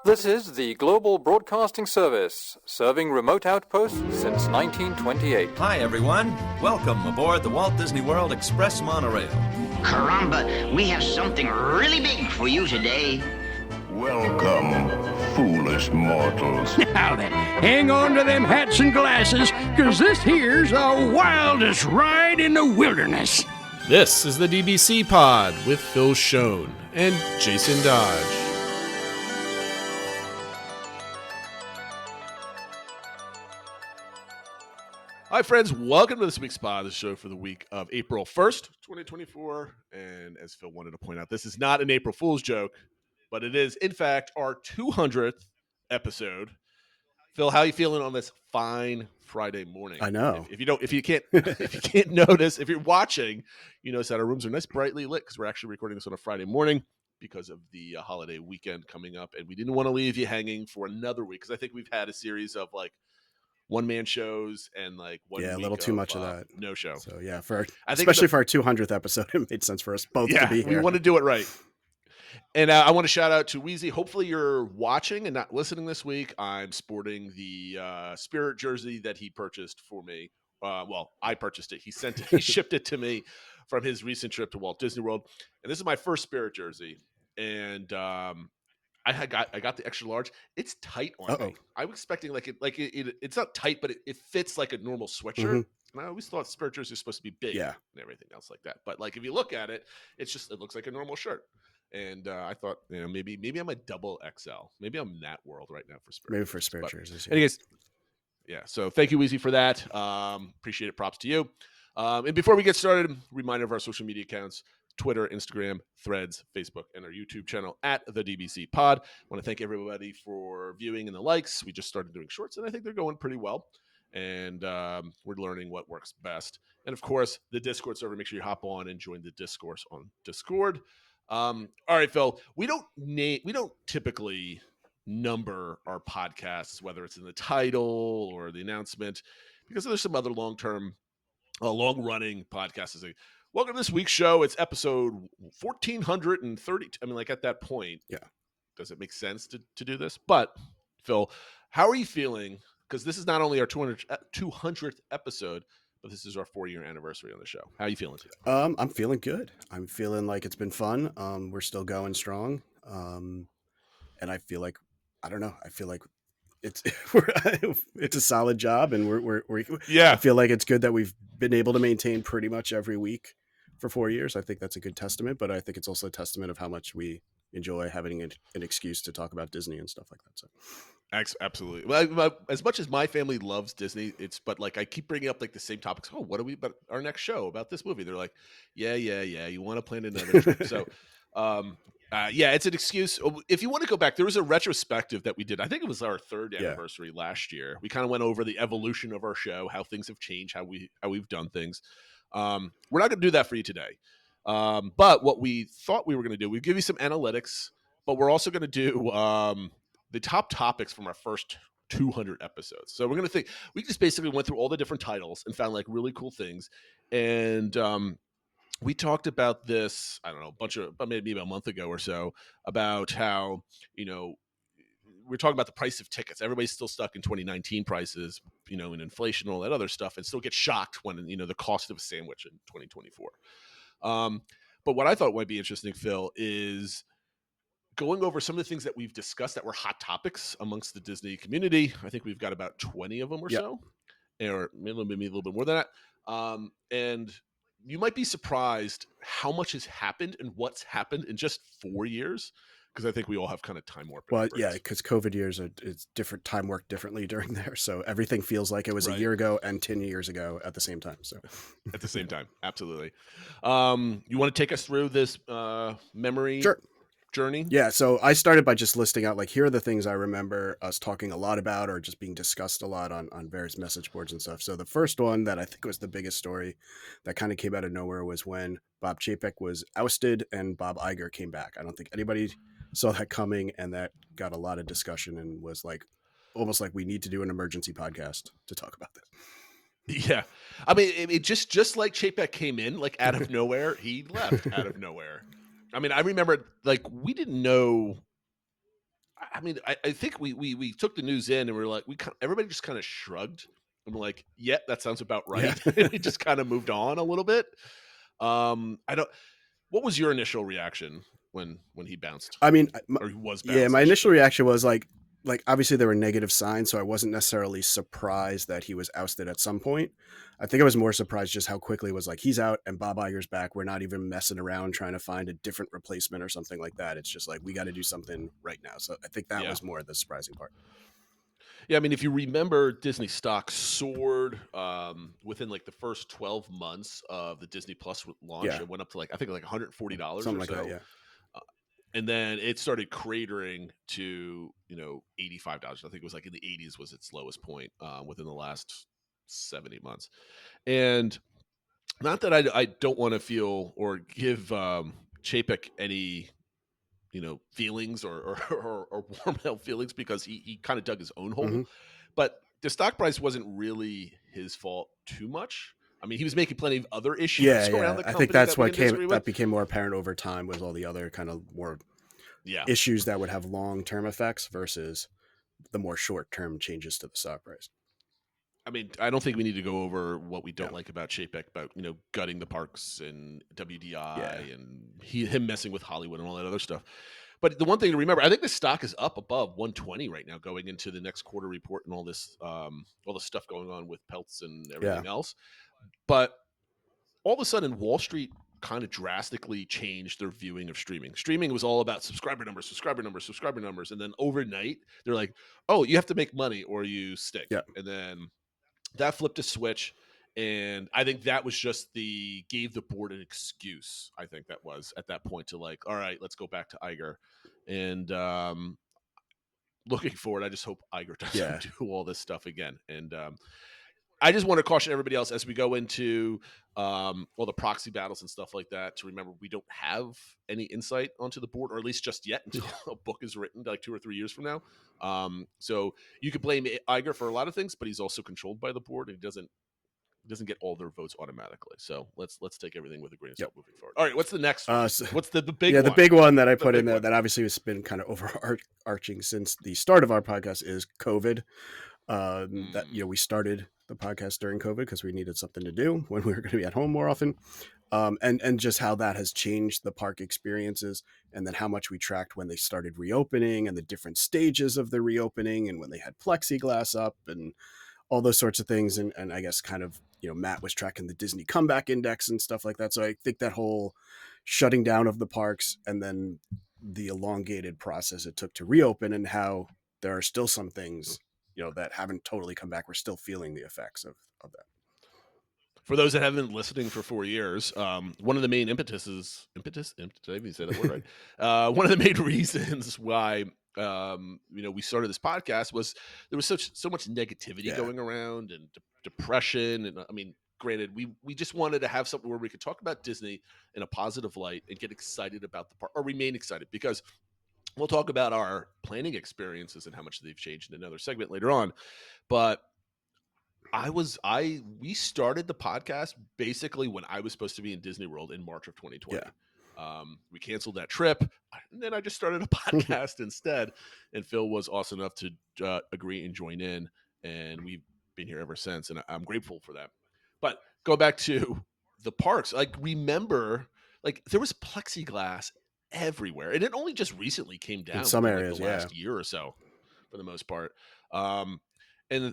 This is the Global Broadcasting Service, serving remote outposts since 1928. Hi, everyone. Welcome aboard the Walt Disney World Express monorail. Caramba, we have something really big for you today. Welcome, foolish mortals. Now then, hang on to them hats and glasses, because this here's the wildest ride in the wilderness. This is the DBC Pod with Phil Schoen and Jason Dodge. Hi, friends. Welcome to this week's pod, the show for the week of April 1st, 2024. And as Phil wanted to point out, this is not an April Fool's joke, but it is, in fact, our 200th episode. Phil, how are you feeling on this fine Friday morning? I know. If you can't notice, if you're watching, you notice that our rooms are nice, brightly lit because we're actually recording this on a Friday morning because of the holiday weekend coming up, and we didn't want to leave you hanging for another week because I think we've had a series of like one-man shows and like one a week little too much of that no show. So yeah, especially for our 200th episode, it made sense for us both to be here. We want to do it right. And I want to shout out to Wheezy. Hopefully you're watching and not listening this week. I'm sporting the Spirit jersey that he purchased for me. I purchased it. He shipped it to me from his recent trip to Walt Disney World. And this is my first Spirit jersey. And I got the extra large. It's tight on me. I was expecting it's not tight, but it fits like a normal sweatshirt. Mm-hmm. And I always thought Spirit jerseys are supposed to be big and everything else like that. But like if you look at it, it looks like a normal shirt. And I thought, maybe I'm a double XL. Maybe I'm in that world right now for Spirit. Maybe for Spirit jerseys. Yeah. Anyways, so thank you, Weezy, for that. Appreciate it. Props to you. And before we get started, reminder of our social media accounts: Twitter, Instagram, Threads, Facebook, and our YouTube channel at the DBC Pod. I want to thank everybody for viewing and the likes. We just started doing shorts, and I think they're going pretty well. And we're learning what works best. And of course, the Discord server. Make sure you hop on and join the discourse on Discord. All right, Phil, we don't typically number our podcasts, whether it's in the title or the announcement, because there's some other long-running podcasts. Welcome to this week's show. It's episode 1430. I mean, like at that point, does it make sense to do this? But Phil, how are you feeling? Because this is not only our 200th episode, but this is our 4-year anniversary on the show. How are you feeling today? I'm feeling good. I'm feeling like it's been fun. We're still going strong. And I feel like, I don't know. I feel like it's a solid job, and I feel like it's good that we've been able to maintain pretty much every week for 4 years. I think that's a good testament, but I think it's also a testament of how much we enjoy having an excuse to talk about Disney and stuff like that. So. Absolutely. Well, as much as my family loves Disney, but like I keep bringing up like the same topics. Oh, what are we about our next show about this movie? They're like, yeah. You want to plan another trip? So, it's an excuse. If you want to go back, there was a retrospective that we did. I think it was our 3rd anniversary last year. We kind of went over the evolution of our show, how things have changed, how we've done things. We're not going to do that for you today. But what we thought we were going to do, we give you some analytics, but we're also going to do the top topics from our first 200 episodes. So we're going to we just basically went through all the different titles and found like really cool things. And we talked about this, I don't know, maybe about a month ago or so, about how, we're talking about the price of tickets. Everybody's still stuck in 2019 prices, and inflation and all that other stuff, and still get shocked when, the cost of a sandwich in 2024. But what I thought might be interesting, Phil, is going over some of the things that we've discussed that were hot topics amongst the Disney community. I think we've got about 20 of them or so, or maybe a little bit more than that. And you might be surprised how much has happened and what's happened in just 4 years, because I think we all have kind of time warp. Well, because COVID years it's different. Time worked differently during there, so everything feels like it was a year ago and 10 years ago at the same time. So at the same time, absolutely. You want to take us through this memory? Sure. Journey? Yeah, so I started by just listing out, like, here are the things I remember us talking a lot about or just being discussed a lot on various message boards and stuff. So the first one that I think was the biggest story that kind of came out of nowhere was when Bob Chapek was ousted and Bob Iger came back. I don't think anybody saw that coming, and that got a lot of discussion and was like almost like we need to do an emergency podcast to talk about this. Yeah. I mean, it just like Chapek came in, like out of nowhere, he left out of nowhere. I mean, I remember, like, we didn't know. I mean, I think we took the news in and we're like, everybody just kind of shrugged. I'm like, yeah, that sounds about right. Yeah. We just kind of moved on a little bit. I don't. What was your initial reaction when he bounced? I mean, Or he was bounced? yeah, my initial reaction was like obviously there were negative signs, so I wasn't necessarily surprised that he was ousted at some point. I think I was more surprised just how quickly it was like, he's out and Bob Iger's back. We're not even messing around trying to find a different replacement or something like that. It's just like, we got to do something right now. So I think that was more the surprising part. Yeah, I mean, if you remember, Disney stock soared within like the first 12 months of the Disney Plus launch. Yeah. It went up to like, I think like $140 Something or like so. that, yeah. And then it started cratering to, $85. I think it was like in the 80s was its lowest point within the last 7-8 months. And not that I don't want to feel or give Chapek any, feelings or warm held feelings, because he kind of dug his own hole. Mm-hmm. But the stock price wasn't really his fault too much. I mean, he was making plenty of other issues around the company. I think that's what that became more apparent over time, was all the other kind of more issues that would have long-term effects versus the more short-term changes to the stock price. I mean, I don't think we need to go over what we don't like about Chapek, about gutting the parks and WDI and him messing with Hollywood and all that other stuff. But the one thing to remember, I think the stock is up above 120 right now, going into the next quarter report and all this, all the stuff going on with Peltz and everything else. But all of a sudden, Wall Street kind of drastically changed their viewing of streaming. Streaming was all about subscriber numbers. And then overnight, they're like, oh, you have to make money or you stink. Yeah. And then that flipped a switch. And I think that was just gave the board an excuse. I think that was at that point to like, all right, let's go back to Iger. And looking forward, I just hope Iger doesn't do all this stuff again. And I just want to caution everybody else as we go into all the proxy battles and stuff like that, to remember we don't have any insight onto the board, or at least just yet, until a book is written like 2 or 3 years from now. So you could blame Iger for a lot of things, but he's also controlled by the board, and he doesn't get all their votes automatically. So let's take everything with a grain of salt moving forward. All right, what's the next one? What's the big one? The big one that I put in there that obviously has been kind of overarching since the start of our podcast is COVID. That we started the podcast during COVID because we needed something to do when we were going to be at home more often, and just how that has changed the park experiences, and then how much we tracked when they started reopening and the different stages of the reopening, and when they had plexiglass up and all those sorts of things. And I guess kind of, Matt was tracking the Disney comeback index and stuff like that. So I think that whole shutting down of the parks and then the elongated process it took to reopen, and how there are still some things that haven't totally come back. We're still feeling the effects of that. For those that haven't been listening for 4 years, one of the main did I even say that word right? One of the main reasons why we started this podcast was there was so much negativity going around, and depression, and I mean, granted, we just wanted to have something where we could talk about Disney in a positive light and get excited about the park, or remain excited, because we'll talk about our planning experiences and how much they've changed in another segment later on. But we started the podcast basically when I was supposed to be in Disney World in March of 2020. We canceled that trip, and then I just started a podcast instead. And Phil was awesome enough to agree and join in, and we've been here ever since. And I'm grateful for that. But go back to the parks. Like, remember, like, there was plexiglass everywhere, and it only just recently came down in some areas, the last year or so, for the most part. And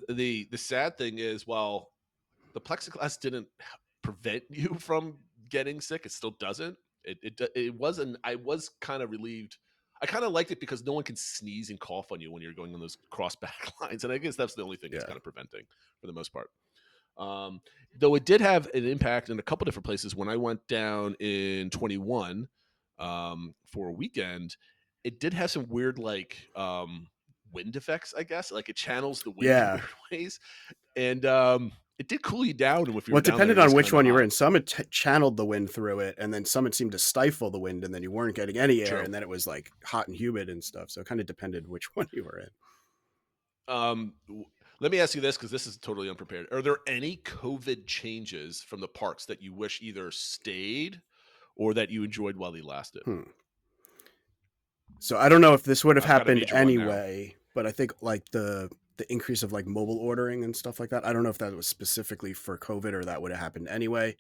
the sad thing is, while the plexiglass didn't prevent you from getting sick, it still doesn't. It wasn't. I was kind of relieved. I kind of liked it because no one can sneeze and cough on you when you're going on those cross back lines, and I guess that's the only thing it's kind of preventing for the most part. Though it did have an impact in a couple different places. When I went down in 21 for a weekend, it did have some weird wind effects, I guess. Like, it channels the wind in weird ways, and it did cool you down. If you it depended on which one you were in. Some it channeled the wind through it, and then some it seemed to stifle the wind, and then you weren't getting any air, and then it was like hot and humid and stuff. So it kind of depended which one you were in. Let me ask you this, because this is totally unprepared. Are there any COVID changes from the parks that you wish either stayed or that you enjoyed while they lasted? So I don't know if this would have I've got a happened major one now. anyway, but I think like the increase of like mobile ordering and stuff like that. I don't know if that was specifically for COVID or that would have happened anyway.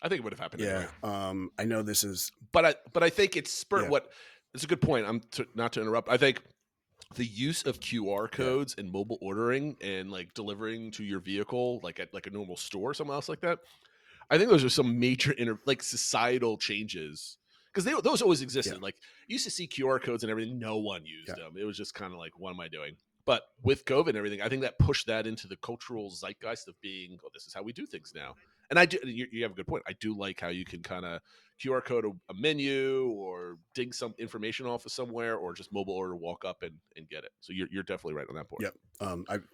I think it would have happened Yeah. anyway. I know this is, But I think it's spurred. Yeah. What it's a good point. Not to interrupt. I think the use of QR codes and mobile ordering and like delivering to your vehicle, like at like a normal store, or something else like that. I think those are some major like societal changes because those always existed. Yeah. Like you used to see QR codes and everything. No one used Yeah. them. It was just kind of like, what am I doing? But with COVID and everything, I think that pushed that into the cultural zeitgeist of being, oh, this is how we do things now. And I do. You have a good point. I do like how you can kind of QR code a menu or dig some information off of somewhere, or just mobile order, walk up and get it. So you're definitely right on that point. Yep.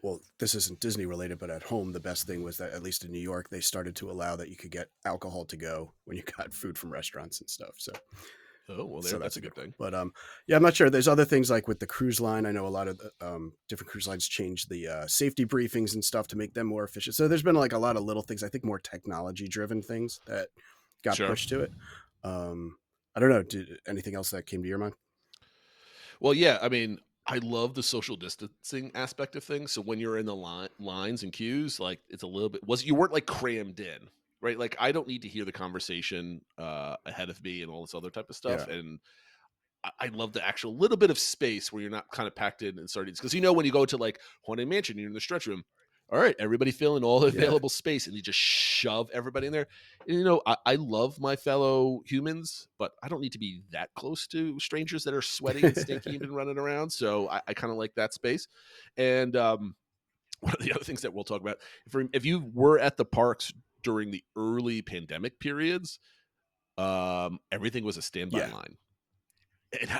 Well, this isn't Disney related, but at home, the best thing was that at least in New York, they started to allow that you could get alcohol to go when you got food from restaurants and stuff. So, Oh well, so that's a good thing. But yeah, I'm not sure. There's other things like with the cruise line. I know a lot of different cruise lines changed the safety briefings and stuff to make them more efficient. So there's been like a lot of little things. I think more technology driven things that got Sure. pushed to it. I don't know. Did anything else that came to your mind? Well, yeah. I mean, I love the social distancing aspect of things. So when you're in the lines and queues, like it's a little bit you weren't like crammed in, right? Like I don't need to hear the conversation ahead of me and all this other type of stuff. Yeah. And I love the actual little bit of space where you're not kind of packed in and sardines. Because when you go to like Haunted Mansion, you're in the stretch room. All right, everybody fill in all the available space, and you just shove everybody in there. And, I love my fellow humans, but I don't need to be that close to strangers that are sweating and stinky and running around. So I kind of like that space. And one of the other things that we'll talk about, if you were at the parks during the early pandemic periods, everything was a standby line. And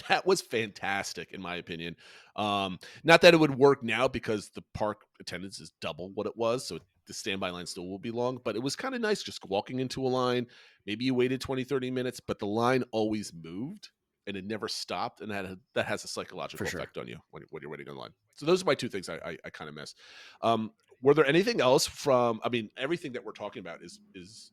that was fantastic, in my opinion. Not that it would work now because the park attendance is double what it was. So the standby line still will be long. But it was kind of nice just walking into a line. Maybe you waited 20, 30 minutes, but the line always moved and it never stopped. And that has a psychological effect on you when you're waiting on line. So those are my two things I kind of miss. Were there anything else everything that we're talking about is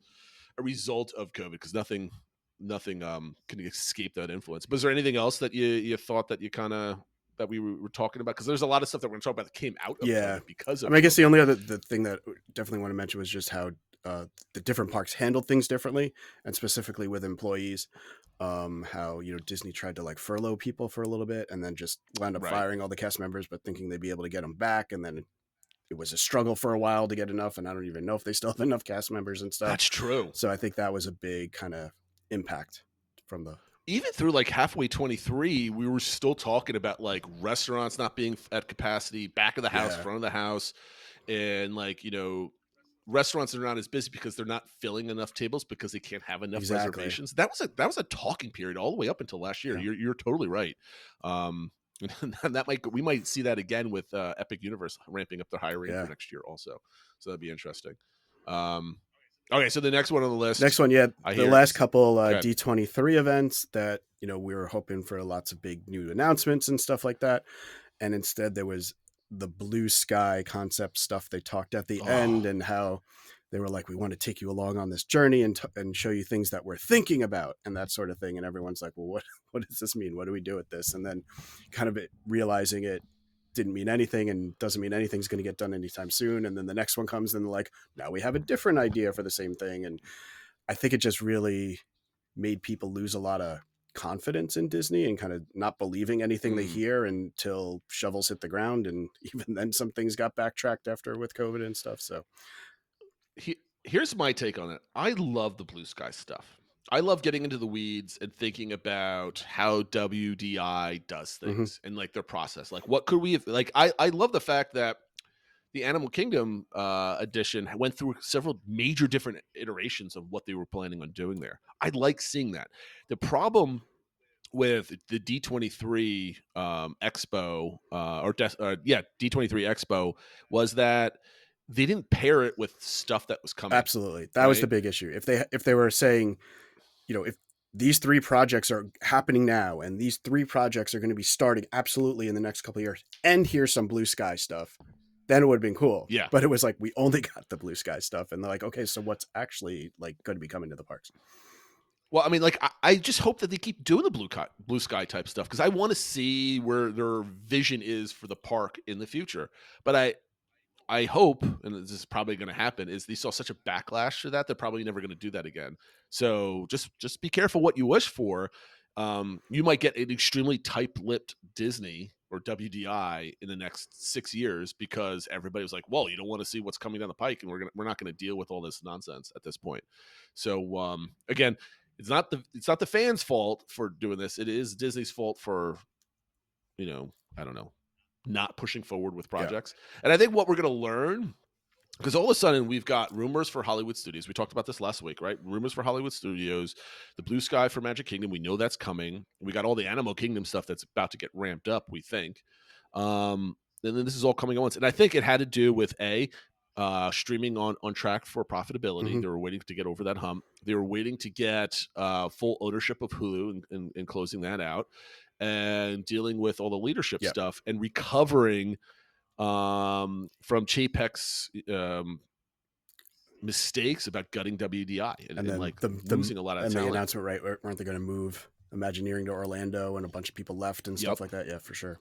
a result of COVID because nothing can escape that influence. But is there anything else that you thought that you kind of that we were talking about? Because there's a lot of stuff that we're going to talk about that came out of COVID because of I guess the only other thing that I definitely want to mention was just how the different parks handled things differently, and specifically with employees. How Disney tried to like furlough people for a little bit and then just wound up firing all the cast members, but thinking they'd be able to get them back, and then it was a struggle for a while to get enough, and I don't even know if they still have enough cast members and stuff. That's true. So I think that was a big kind of impact from the even through like halfway 23, we were still talking about like restaurants not being at capacity, back of the house, front of the house, and like restaurants are not as busy because they're not filling enough tables because they can't have enough reservations. That was a talking period all the way up until last year. You're totally right. We might see that again with Epic Universe ramping up their hiring for next year also. So that'd be interesting. Okay, so the next one on the list. Next one, the last couple D23 events that we were hoping for lots of big new announcements and stuff like that, and instead there was the blue sky concept stuff they talked at the end, and how they were like, we want to take you along on this journey and show you things that we're thinking about and that sort of thing. And everyone's like, well, what does this mean? What do we do with this? And then kind of realizing it didn't mean anything and doesn't mean anything's going to get done anytime soon. And then the next one comes and they're like, now we have a different idea for the same thing. And I think it just really made people lose a lot of confidence in Disney and kind of not believing anything they hear until shovels hit the ground. And even then some things got backtracked after with COVID and stuff. So here's my take on it. I love the blue sky stuff. I love getting into the weeds and thinking about how WDI does things and like their process. Like what could we have, like, I love the fact that the Animal Kingdom edition went through several major different iterations of what they were planning on doing there. I like seeing that. The problem with the D23 Expo D23 Expo was that they didn't pair it with stuff that was coming. Absolutely. That was the big issue. If they were saying, if these 3 projects are happening now and these 3 projects are going to be starting absolutely in the next couple of years, and here's some blue sky stuff, then it would have been cool. Yeah. But it was like, we only got the blue sky stuff. And they're like, okay, so what's actually like going to be coming to the parks? Well, I mean, like I just hope that they keep doing the blue sky type stuff because I want to see where their vision is for the park in the future. But I hope, and this is probably going to happen, is they saw such a backlash to that they're probably never going to do that again. So just be careful what you wish for. You might get an extremely tight-lipped Disney or WDI in the next 6 years because everybody was like, "Well, you don't want to see what's coming down the pike, and we're not going to deal with all this nonsense at this point." So again, it's not the fans' fault for doing this. It is Disney's fault for, I don't know, not pushing forward with projects. Yeah. And I think what we're going to learn, because all of a sudden we've got rumors for Hollywood Studios. We talked about this last week, right? Rumors for Hollywood Studios, the blue sky for Magic Kingdom. We know that's coming. We got all the Animal Kingdom stuff that's about to get ramped up, we think. And then this is all coming at once. And I think it had to do with streaming on track for profitability. Mm-hmm. They were waiting to get over that hump. They were waiting to get full ownership of Hulu and closing that out, and dealing with all the leadership stuff and recovering from Chapek's mistakes about gutting WDI and like losing a lot of talent. And the announcement, right? Weren't they going to move Imagineering to Orlando, and a bunch of people left and stuff like that? Yeah, for sure.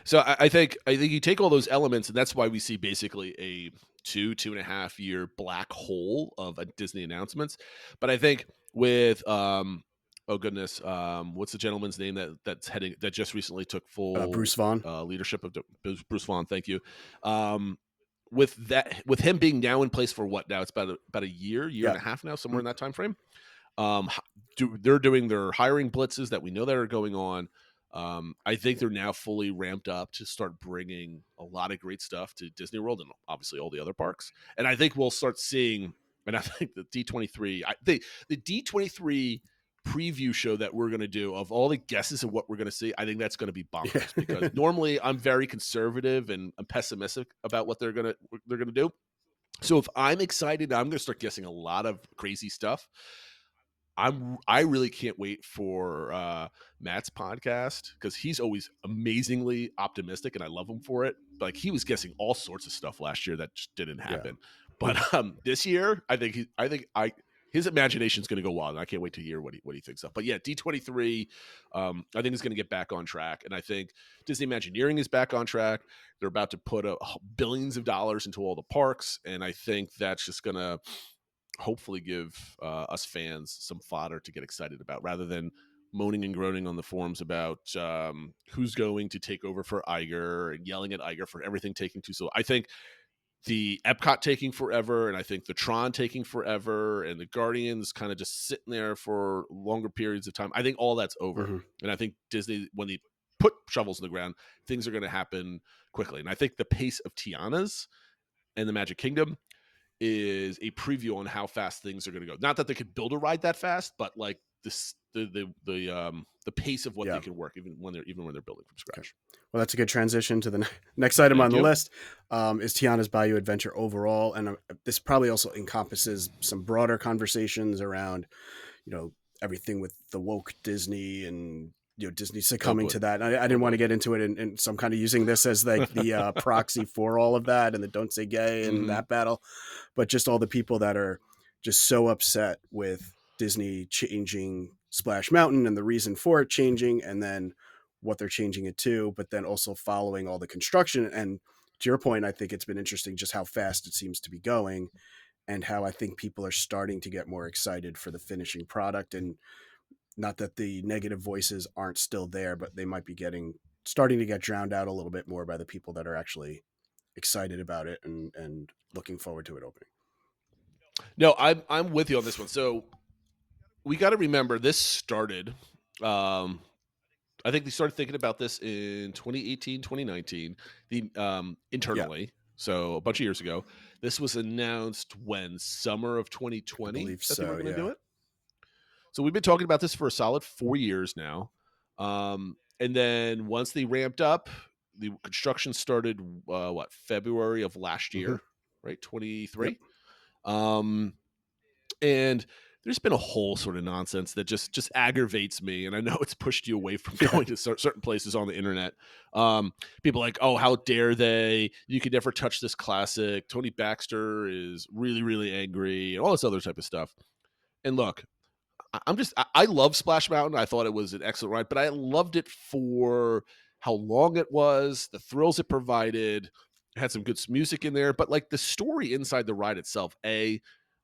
So I think you take all those elements, and that's why we see basically a 2.5 year black hole of Disney announcements. But I think with oh goodness, what's the gentleman's name that just recently took full Bruce Vaughn leadership of Bruce Vaughn? Thank you. With him being now in place for what now? It's about a year and a half now, somewhere in that time frame. They're doing their hiring blitzes that we know that are going on. I think they're now fully ramped up to start bringing a lot of great stuff to Disney World and obviously all the other parks. And I think we'll start seeing, and I think the D23, the D23 preview show that we're going to do of all the guesses of what we're going to see, I think that's going to be bonkers because normally I'm very conservative and I'm pessimistic about what they're going to do. So if I'm excited, I'm going to start guessing a lot of crazy stuff. I really can't wait for Matt's podcast because he's always amazingly optimistic and I love him for it. Like he was guessing all sorts of stuff last year that just didn't happen. Yeah. But this year, I think his imagination is going to go wild, and I can't wait to hear what he thinks of. But yeah, D23, I think is going to get back on track, and I think Disney Imagineering is back on track. They're about to put billions of dollars into all the parks, and I think that's just going to hopefully give us fans some fodder to get excited about, rather than moaning and groaning on the forums about who's going to take over for Iger and yelling at Iger for everything taking too slow. I think the Epcot taking forever, and I think the Tron taking forever, and the Guardians kind of just sitting there for longer periods of time. I think all that's over. Mm-hmm. And I think Disney, when they put shovels in the ground, things are going to happen quickly. And I think the pace of Tiana's and the Magic Kingdom is a preview on how fast things are going to go. Not that they could build a ride that fast, but like this, the pace of what they can work even when they're building from scratch. Well, that's a good transition to the next item on the list. Is Tiana's Bayou Adventure overall, and this probably also encompasses some broader conversations around, everything with the woke Disney and Disney succumbing to that. I didn't want to get into it, and so I'm kind of using this as like the proxy for all of that and the Don't Say Gay and that battle, but just all the people that are just so upset with Disney changing Splash Mountain and the reason for it changing, and then what they're changing it to, but then also following all the construction. And to your point, I think it's been interesting just how fast it seems to be going, and how I think people are starting to get more excited for the finishing product. And not that the negative voices aren't still there, but they might be starting to get drowned out a little bit more by the people that are actually excited about it and looking forward to it opening. No, I'm with you on this one. So we got to remember this started, I think they started thinking about this in 2018, 2019, internally. So a bunch of years ago. This was announced when? Summer of 2020 that they were going to do it. So we've been talking about this for a solid 4 years now. And then once they ramped up, the construction started, February of last year, right? 23. Yep. And there's been a whole sort of nonsense that just aggravates me. And I know it's pushed you away from going to certain places on the internet. People like, oh, how dare they? You could never touch this classic. Tony Baxter is really, really angry and all this other type of stuff. And look, I love Splash Mountain. I thought it was an excellent ride, but I loved it for how long it was, the thrills it provided. It had some good music in there, but like the story inside the ride itself,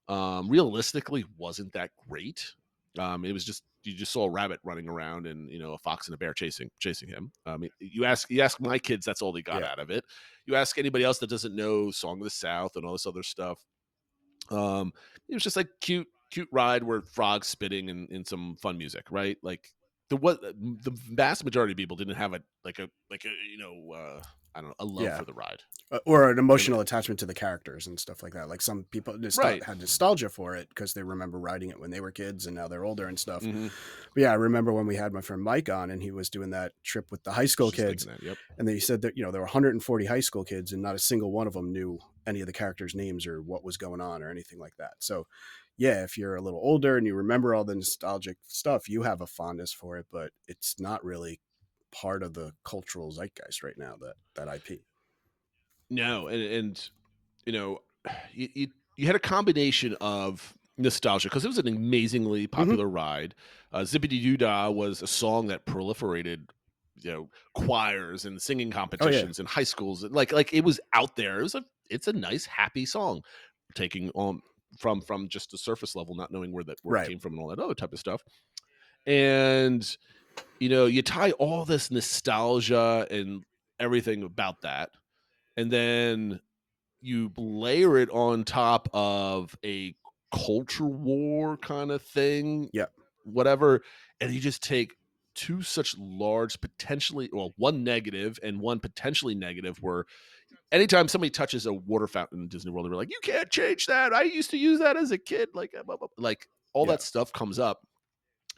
realistically wasn't that great. It was just, you just saw a rabbit running around and a fox and a bear chasing him. You ask my kids, that's all they got out of it. You ask anybody else that doesn't know Song of the South and all this other stuff. It was just like cute ride where frogs spitting and some fun music, right? Like the vast majority of people didn't have a I don't know, a love for the ride. Or an emotional attachment to the characters and stuff like that. Like some people just had nostalgia for it because they remember riding it when they were kids and now they're older and stuff. Mm-hmm. But yeah, I remember when we had my friend Mike on and he was doing that trip with the high school kids. And he said that, there were 140 high school kids and not a single one of them knew any of the characters' names or what was going on or anything like that. So yeah, if you're a little older and you remember all the nostalgic stuff, you have a fondness for it, but it's not really part of the cultural zeitgeist right now, that IP. No, and you had a combination of nostalgia because it was an amazingly popular ride. Zippity Doo Dah was a song that proliferated, choirs and singing competitions in high schools. Like it was out there. It's a nice, happy song, taking on from just the surface level, not knowing where it came from and all that other type of stuff. And you tie all this nostalgia and everything about that, and then you layer it on top of a culture war kind of thing, whatever, and you just take two such large, one negative and one potentially negative, where anytime somebody touches a water fountain in Disney World, they're like, you can't change that. I used to use that as a kid. Like all that stuff comes up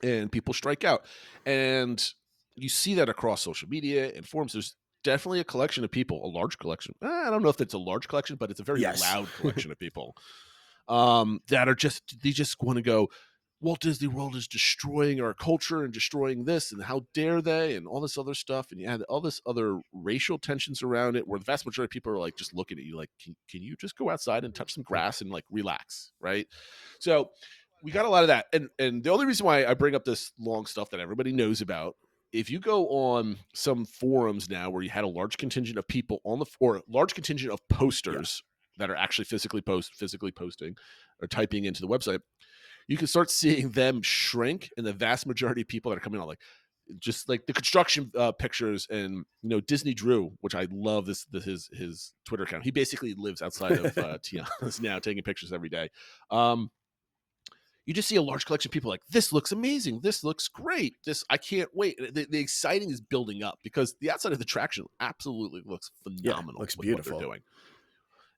and people strike out. And you see that across social media and forums. There's definitely a collection of people, a large collection. I don't know if it's a large collection, but it's a very loud collection of people that are they just want to go, Walt Disney World is destroying our culture and destroying this, and how dare they, and all this other stuff. And you had all this other racial tensions around it, where the vast majority of people are like just looking at you like, can you just go outside and touch some grass and like relax, right? So we got a lot of that. And the only reason why I bring up this long stuff that everybody knows about, if you go on some forums now where you had a large contingent of people or a large contingent of posters that are actually physically posting or typing into the website, you can start seeing them shrink, and the vast majority of people that are coming on, like just like the construction pictures, and Disney Drew, which I love his Twitter account. He basically lives outside of Tiana's now, taking pictures every day. You just see a large collection of people like, this looks amazing, this looks great, this I can't wait. The exciting is building up because the outside of the attraction absolutely looks phenomenal. Looks beautiful. What they're doing.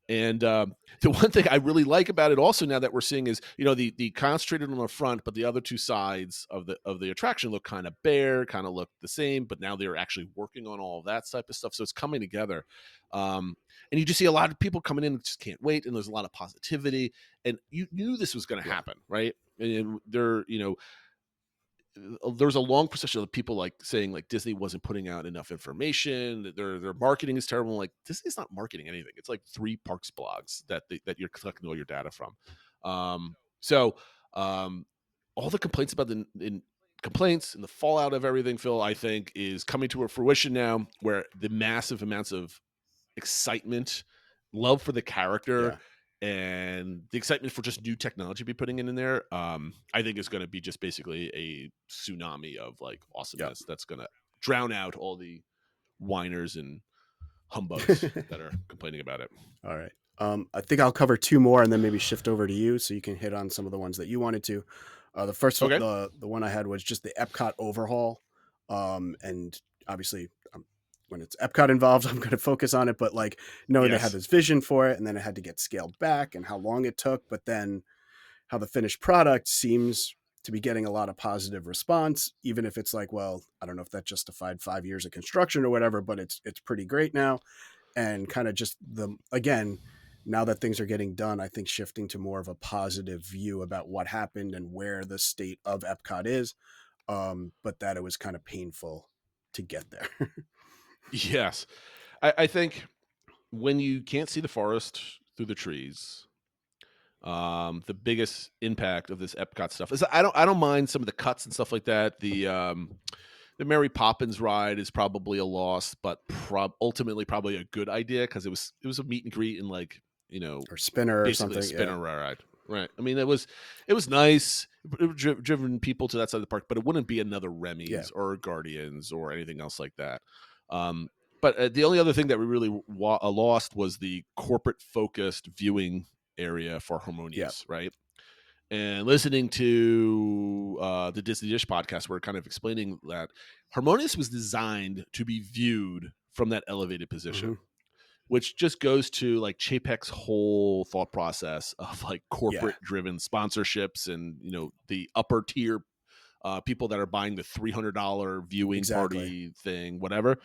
And the one thing I really like about it also now that we're seeing is, the concentrated on the front, but the other two sides of the attraction look kind of bare, kind of look the same, but now they're actually working on all of that type of stuff. So it's coming together. And you just see a lot of people coming in and just can't wait. And there's a lot of positivity, and you knew this was going to happen, right? And there's a long procession of people saying Disney wasn't putting out enough information. Their marketing is terrible. Like, Disney's not marketing anything. It's like 3 parks blogs that you're collecting all your data from. So all the complaints about complaints and the fallout of everything, Phil, I think is coming to a fruition now, where the massive amounts of excitement, love for the character, and the excitement for just new technology be putting in there, I think is going to be just basically a tsunami of awesomeness that's going to drown out all the whiners and humbugs that are complaining about it. All right. I think I'll cover 2 more and then maybe shift over to you so you can hit on some of the ones that you wanted to. The first one, the one I had was just the Epcot overhaul. And obviously, when it's Epcot involved, I'm going to focus on it, but knowing they had this vision for it and then it had to get scaled back and how long it took, but then how the finished product seems to be getting a lot of positive response, even if it's well, I don't know if that justified 5 years of construction or whatever, but it's pretty great now. And kind of just again, now that things are getting done, I think shifting to more of a positive view about what happened and where the state of Epcot is. But that it was kind of painful to get there. Yes. I think when you can't see the forest through the trees, The biggest impact of this Epcot stuff is I don't mind some of the cuts and stuff like that. The Mary Poppins ride is probably a loss, but ultimately probably a good idea because it was a meet and greet and or spinner or basically something. a spinner ride. Right. I mean, it was nice. It driven people to that side of the park, but it wouldn't be another Remy's or Guardians or anything else like that. But the only other thing that we really lost was the corporate focused viewing area for Harmonious, right? And listening to the Disney Dish podcast, we're kind of explaining that Harmonious was designed to be viewed from that elevated position. Which just goes to like Chapek's whole thought process of like corporate driven sponsorships and, the upper tier people that are buying the $300 viewing party thing, whatever.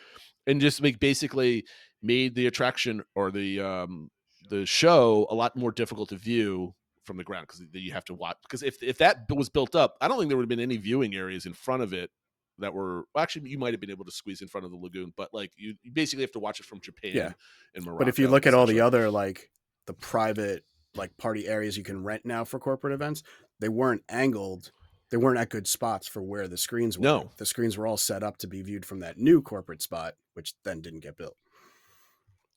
And just basically made the attraction or the show a lot more difficult to view from the ground because you have to watch. Because if that was built up, I don't think there would have been any viewing areas in front of it that were actually you might have been able to squeeze in front of the lagoon, but like you basically have to watch it from Japan and Morocco. But if you look at all the other like the private like party areas you can rent now for corporate events, they weren't angled. They weren't at good spots for where the screens were. No, the screens were all set up to be viewed from that new corporate spot, which then didn't get built.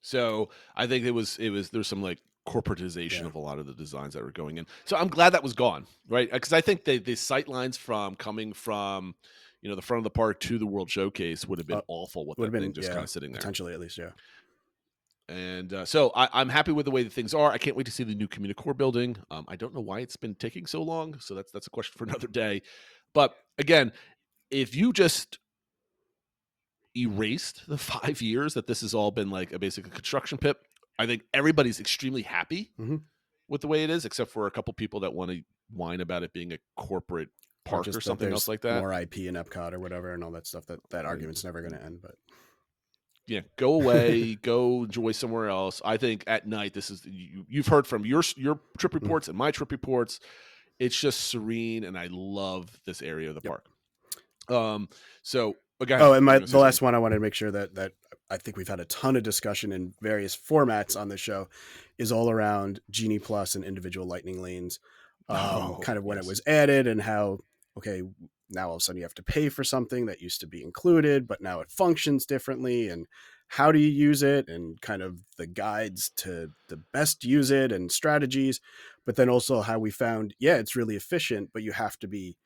So I think there's some like corporatization of a lot of the designs that were going in. So I'm glad that was gone, right? Because I think the sight lines coming from the front of the park to the World Showcase would have been awful with that thing just kind of sitting there. Potentially, at least, yeah. And so I'm happy with the way that things are. I can't wait to see the new Communicore building. I don't know why it's been taking so long, so that's a question for another day. But again, if you just erased the 5 years that this has all been like a basic construction pit, I think everybody's extremely happy with the way it is, except for a couple people that want to whine about it being a corporate park or something else like that. More IP in Epcot or whatever and all that stuff. That argument's never going to end. But yeah, go away, go enjoy somewhere else. I think at night this is you've heard from your trip reports and my trip reports. It's just serene, and I love this area of the park. So again, and the last one I wanted to make sure that I think we've had a ton of discussion in various formats on the show is all around Genie Plus and individual lightning lanes. Kind of when it was added and how, okay, now all of a sudden you have to pay for something that used to be included, but now it functions differently. And how do you use it and kind of the guides to the best use it and strategies, but then also how we found, it's really efficient, but you have to be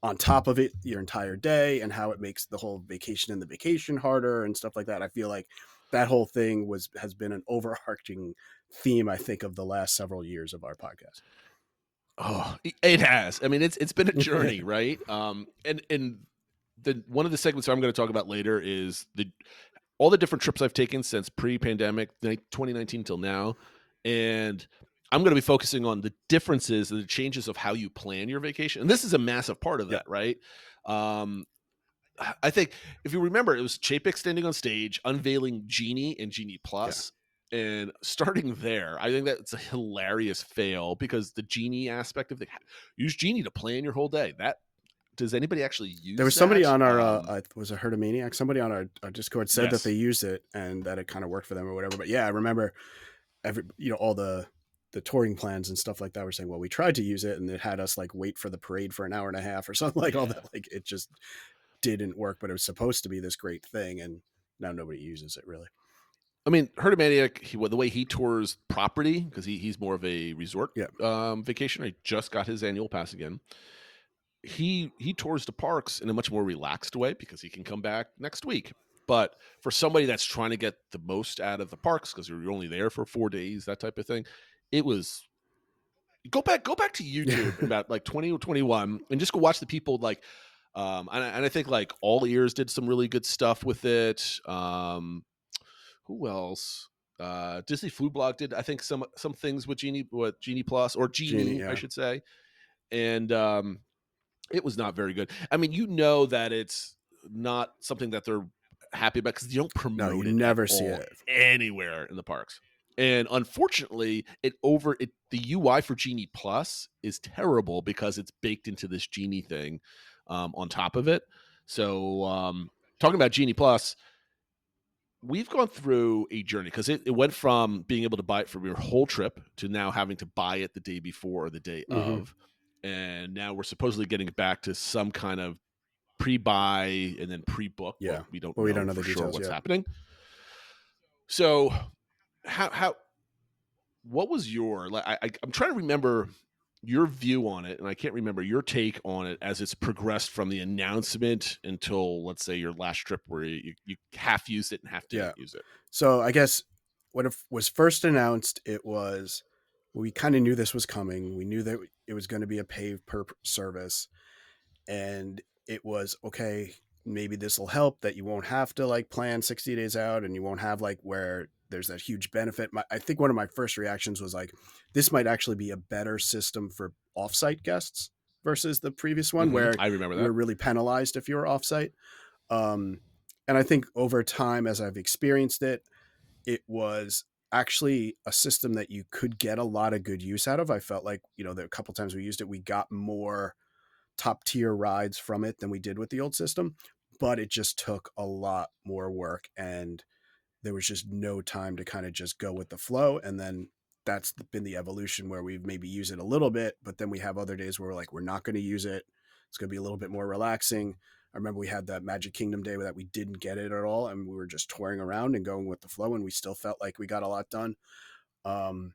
on top of it your entire day and how it makes the whole vacation and the vacation harder and stuff like that. I feel like that whole thing has been an overarching theme, I think, of the last several years of our podcast. Oh, it has. I mean, it's been a journey, right? And one of the segments I'm going to talk about later is all the different trips I've taken since pre-pandemic, 2019 till now, and I'm going to be focusing on the differences and the changes of how you plan your vacation, and this is a massive part of that, right? I think if you remember, it was Chapek standing on stage unveiling Genie and Genie Plus. And starting there, I think that's a hilarious fail because the Genie aspect of use Genie to plan your whole day. Does anybody actually use? There was somebody on our was a Herdomaniac. Somebody on our Discord said that they used it and that it kind of worked for them or whatever. But yeah, I remember all the touring plans and stuff like that were saying, well, we tried to use it and it had us like wait for the parade for an hour and a half or something like all that. Like it just didn't work, but it was supposed to be this great thing, and now nobody uses it really. I mean, Herdomaniac, the way he tours property, because he's more of a resort vacationer. He just got his annual pass again. He tours the parks in a much more relaxed way because he can come back next week. But for somebody that's trying to get the most out of the parks because you're only there for 4 days, that type of thing, it was go back to YouTube about like 20 or 21 and just go watch the people like. And I think like All Ears did some really good stuff with it. Who else? Disney Food Blog did, I think, some things with Genie Plus or Genie, I should say. And it was not very good. I mean, that it's not something that they're happy about because you don't promote it. Never see it anywhere in the parks. And unfortunately, the UI for Genie Plus is terrible because it's baked into this Genie thing on top of it. So talking about Genie Plus, we've gone through a journey because it went from being able to buy it for your whole trip to now having to buy it the day before or the day of. And now we're supposedly getting back to some kind of pre-buy and then pre-book. Yeah. We don't Well, we know don't know for the sure details what's yet. happening. So how what was your, like, I'm trying to remember your view on it, and I can't remember your take on it as it's progressed from the announcement until, let's say, your last trip where you half used it and half didn't use it. So I guess when it was first announced, it was, we kind of knew this was coming. We knew that it was going to be a pay per service, and it was okay. Maybe this will help that you won't have to like plan 60 days out, and you won't have like where there's that huge benefit. I think one of my first reactions was like, this might actually be a better system for offsite guests versus the previous one, where I remember that. you were really penalized if you were offsite. And I think over time, as I've experienced it, it was actually a system that you could get a lot of good use out of. I felt like, the a couple times we used it, we got more top tier rides from it than we did with the old system, but it just took a lot more work, and there was just no time to kind of just go with the flow. And then that's been the evolution where we've maybe used it a little bit, but then we have other days where we're like, we're not going to use it. It's going to be a little bit more relaxing. I remember we had that Magic Kingdom day that we didn't get it at all, and we were just touring around and going with the flow, and we still felt like we got a lot done. And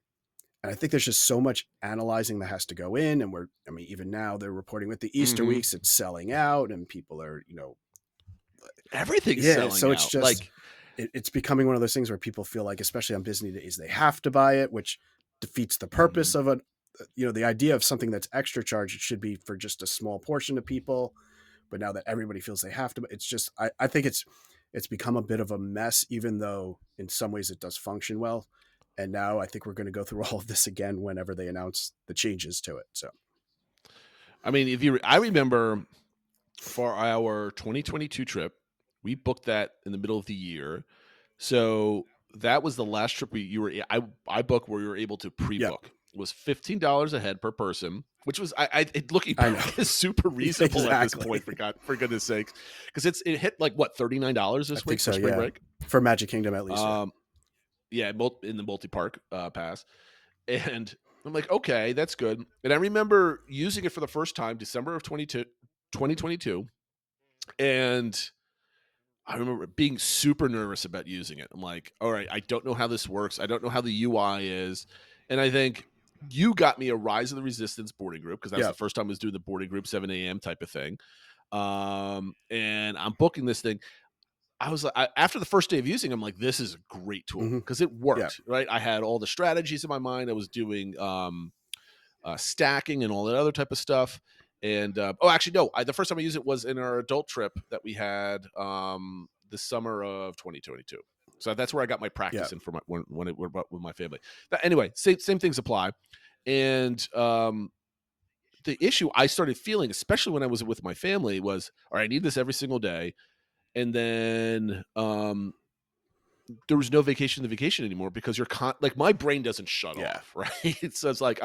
I think there's just so much analyzing that has to go in, and even now they're reporting with the Easter weeks, it's selling out, and people are, everything's selling so it's out. just Like, it's becoming one of those things where people feel like, especially on Disney days, they have to buy it, which defeats the purpose of the idea of something that's extra charge. It should be for just a small portion of people. But now that everybody feels they have to, it's just, I think it's become a bit of a mess, even though in some ways it does function well. And now I think we're going to go through all of this again whenever they announce the changes to it. So, I mean, I remember for our 2022 trip, we booked that in the middle of the year. So that was the last trip I booked where we were able to pre-book. It was $15 a head per person, which was looking back is super reasonable at this point, for goodness sakes, because it hit like what, $39 this week for spring break for Magic Kingdom at least. In the multi-park pass, and I'm like, okay, that's good. And I remember using it for the first time December of 2022, and I remember being super nervous about using it. I'm like, all right, I don't know how this works. I don't know how the UI is. And I think you got me a Rise of the Resistance boarding group, because that was the first time I was doing the boarding group 7 a.m. type of thing. And I'm booking this thing. I was like, after the first day of using, I'm like, this is a great tool because it worked, right? I had all the strategies in my mind. I was doing stacking and all that other type of stuff. And the first time I used it was in our adult trip that we had the summer of 2022. So that's where I got my practice in for when it were with my family. Anyway, same things apply. And the issue I started feeling, especially when I was with my family, was, all right, I need this every single day. And then there was no vacation anymore, because you're like, my brain doesn't shut off, right? So it's like,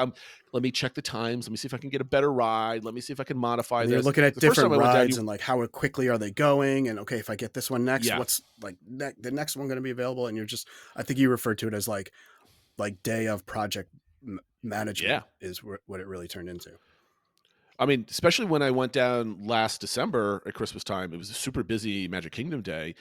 let me check the times. Let me see if I can get a better ride. Let me see if I can modify this. You're looking at different rides and like, how quickly are they going? And okay, if I get this one next, what's like the next one going to be available? And you're just, I think you referred to it as like day of project management is what it really turned into. I mean, especially when I went down last December at Christmas time, it was a super busy Magic Kingdom day.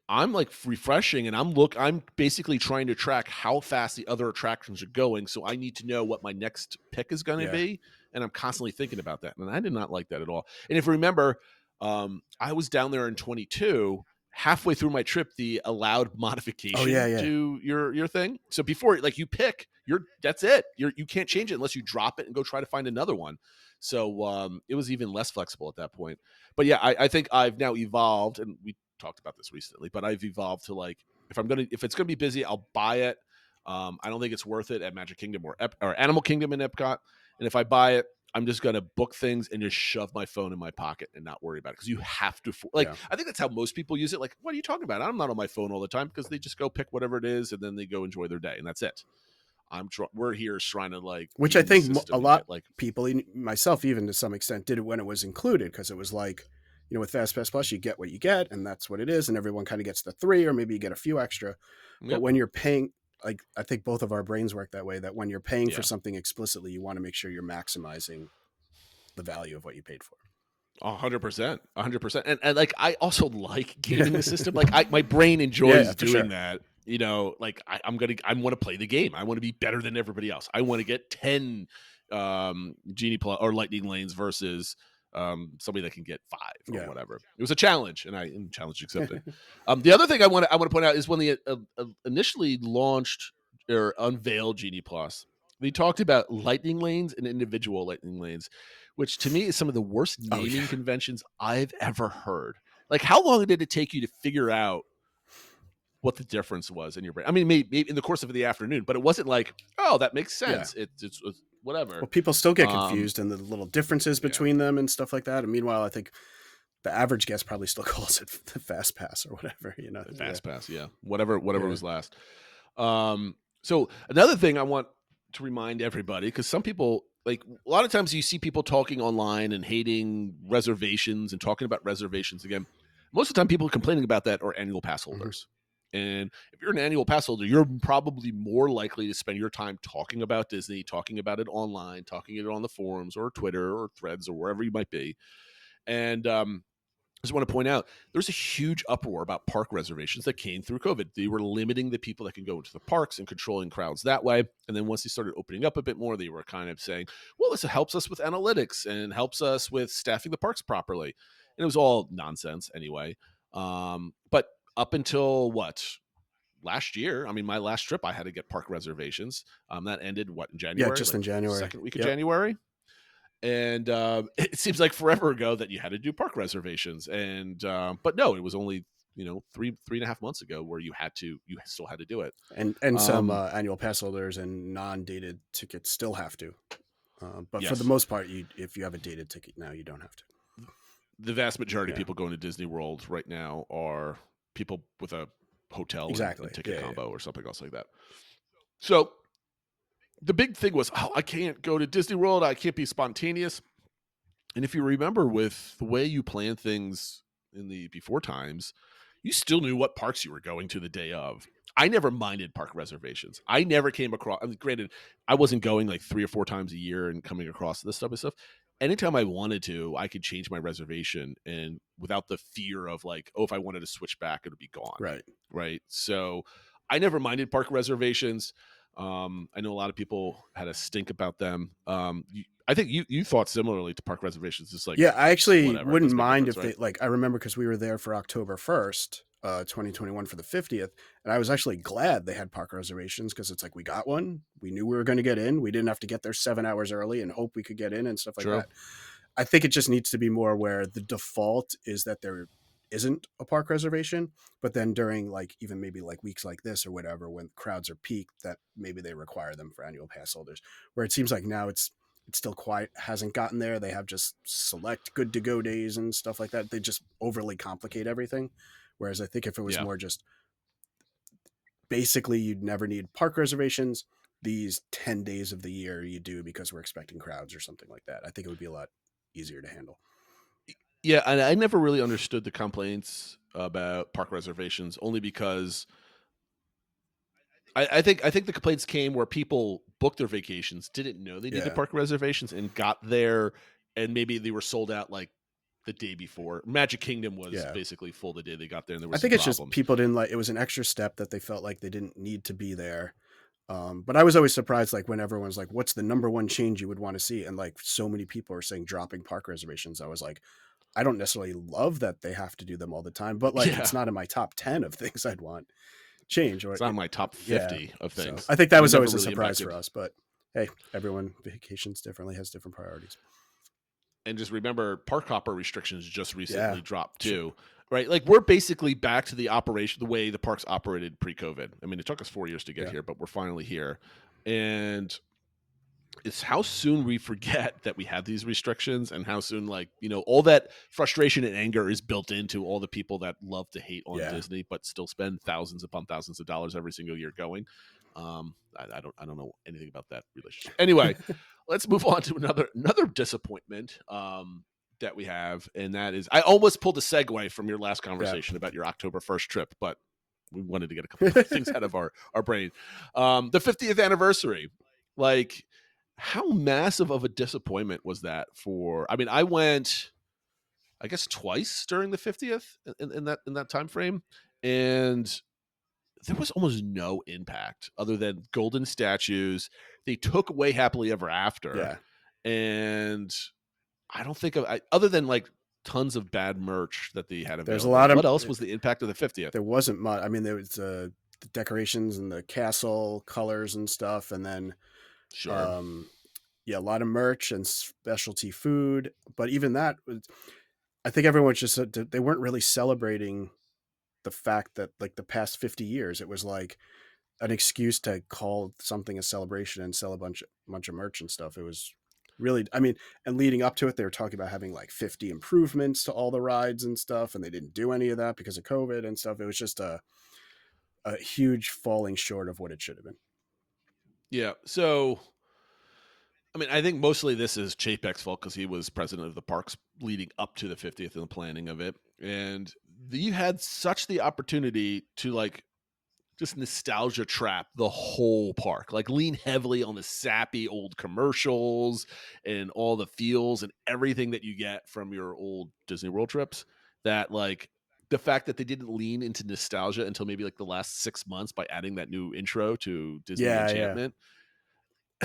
I'm like refreshing, and I'm basically trying to track how fast the other attractions are going. So I need to know what my next pick is going to be. And I'm constantly thinking about that. And I did not like that at all. And if you remember, I was down there in 22, halfway through my trip, the allowed modification to your thing. So before, like, you pick, that's it. You can't change it unless you drop it and go try to find another one. So it was even less flexible at that point. But yeah, I think I've now evolved, and we talked about this recently, but I've evolved to, like, if it's gonna be busy, I'll buy it. I don't think it's worth it at Magic Kingdom or Animal Kingdom in Epcot. And if I buy it, I'm just gonna book things and just shove my phone in my pocket and not worry about it, because you have to. I think that's how most people use it. Like, what are you talking about? I'm not on my phone all the time, because they just go pick whatever it is and then they go enjoy their day, and that's it. We're here trying to, like, which I think a lot, like, people, myself even to some extent, did it when it was included, because it was like, with FastPass Plus, you get what you get, and that's what it is, and everyone kind of gets the 3, or maybe you get a few extra. Yep. But when you're paying, like, I think both of our brains work that way, that when you're paying for Yeah. something explicitly, you want to make sure you're maximizing the value of what you paid for. 100%, 100%. And like, I also like gaming the system. Like, my brain enjoys Yeah, for doing sure. that. Like I want to play the game. I want to be better than everybody else. I want to get 10 Genie Plus or Lightning Lanes versus somebody that can get 5 or Yeah. whatever. It was a challenge, and challenge accepted. The other thing I want to point out is when they initially launched or unveiled Genie Plus, they talked about Lightning Lanes and individual Lightning Lanes, which to me is some of the worst Oh, naming yeah. conventions I've ever heard. Like, how long did it take you to figure out what the difference was in your brain? I mean, maybe in the course of the afternoon, but it wasn't like, oh, that makes sense. It's whatever. Well, people still get confused and the little differences yeah. between them and stuff like that. And meanwhile, I think the average guest probably still calls it the Fast Pass or whatever, Fast Pass, yeah. Whatever Yeah. was last. So another thing I want to remind everybody, because some people, like, a lot of times you see people talking online and hating reservations and talking about reservations again. Most of the time, people complaining about that are annual pass holders. And if you're an annual pass holder, you're probably more likely to spend your time talking about Disney, talking about it online, talking it on the forums or Twitter or Threads or wherever you might be. And I just want to point out, there's a huge uproar about park reservations that came through COVID. They were limiting the people that can go into the parks and controlling crowds that way. And then once they started opening up a bit more, they were kind of saying, well, this helps us with analytics and helps us with staffing the parks properly. And it was all nonsense anyway. But up until last year, I mean, my last trip, I had to get park reservations. That ended in January? Yeah, just in January. Second week of January. And it seems like forever ago that you had to do park reservations. And but no, it was only 3.5 months ago where you still had to do it. And some annual pass holders and non-dated tickets still have to. But for the most part, if you have a dated ticket now, you don't have to. The vast majority of people going to Disney World right now are people with a hotel and ticket combo or something else like that. So the big thing was, I can't go to Disney World. I can't be spontaneous. And if you remember, with the way you plan things in the before times, you still knew what parks you were going to the day of. I never minded park reservations. I never came across, granted, I wasn't going like 3 or 4 times a year and coming across this type of stuff. Anytime I wanted to, I could change my reservation and without the fear of like, if I wanted to switch back, it would be gone. Right. So I never minded park reservations. I know a lot of people had a stink about them. I think you thought similarly to park reservations. It's like, I actually wouldn't It's mind if difference, they, like, I remember because we were there for October 1st, 2021 for the 50th. And I was actually glad they had park reservations because it's like, we got one. We knew we were going to get in. We didn't have to get there 7 hours early and hope we could get in and stuff like that. I think it just needs to be more where the default is that there isn't a park reservation, but then during like even maybe like weeks like this or whatever, when crowds are peaked, that maybe they require them for annual pass holders, where it seems like now it's still quite hasn't gotten there. They have just select good to go days and stuff like that. They just overly complicate everything. Whereas I think if it was more just basically you'd never need park reservations, these 10 days of the year you do because we're expecting crowds or something like that. I think it would be a lot easier to handle. Yeah, and I never really understood the complaints about park reservations, only because I think the complaints came where people booked their vacations, didn't know they needed park reservations, and got there, and maybe they were sold out like the day before. Magic Kingdom was basically full the day they got there, and there was I think it's problems. just people didn't like it was an extra step that they felt like they didn't need to be there. But I was always surprised, like when everyone's like, "What's the number one change you would want to see?" And like so many people are saying dropping park reservations. I was like, I don't necessarily love that they have to do them all the time, but like it's not in my top 10 of things I'd want change. Or it's not in my top 50 of things. So I think that was always a really surprise for us. But hey, everyone vacations differently, has different priorities. And just remember, park hopper restrictions just recently dropped too. Right, like we're basically back to the operation, the way the parks operated pre-COVID. I mean, it took us 4 years to get here, but we're finally here. And it's how soon we forget that we have these restrictions, and how soon, like, all that frustration and anger is built into all the people that love to hate on Disney, but still spend thousands upon thousands of dollars every single year going. I don't know anything about that relationship. Anyway, let's move on to another disappointment. that we have, and that is, I almost pulled a segue from your last conversation about your October 1st trip, but we wanted to get a couple of things out of our brain. The 50th anniversary, like, how massive of a disappointment was that for? I mean, I went, I guess, twice during the 50th in that time frame, and there was almost no impact other than golden statues. They took away Happily Ever After, and I don't think of other than like tons of bad merch that they had available. There's a lot of. What else was the impact of the 50th? There wasn't much. I mean, there was the decorations and the castle colors and stuff, and then Sure. a lot of merch and specialty food. But even that, I think everyone just said they weren't really celebrating the fact that like the past 50 years, it was like an excuse to call something a celebration and sell a bunch of merch and stuff. It was really, I mean, and leading up to it, they were talking about having like 50 improvements to all the rides and stuff, and they didn't do any of that because of COVID and stuff. It was just a huge falling short of what it should have been. Yeah. So, I mean, I think mostly this is Chapek's fault because he was president of the parks leading up to the 50th and the planning of it. And you had such the opportunity to like just nostalgia trap the whole park, like lean heavily on the sappy old commercials and all the feels and everything that you get from your old Disney World trips, that like the fact that they didn't lean into nostalgia until maybe like the last 6 months by adding that new intro to Disney Enchantment.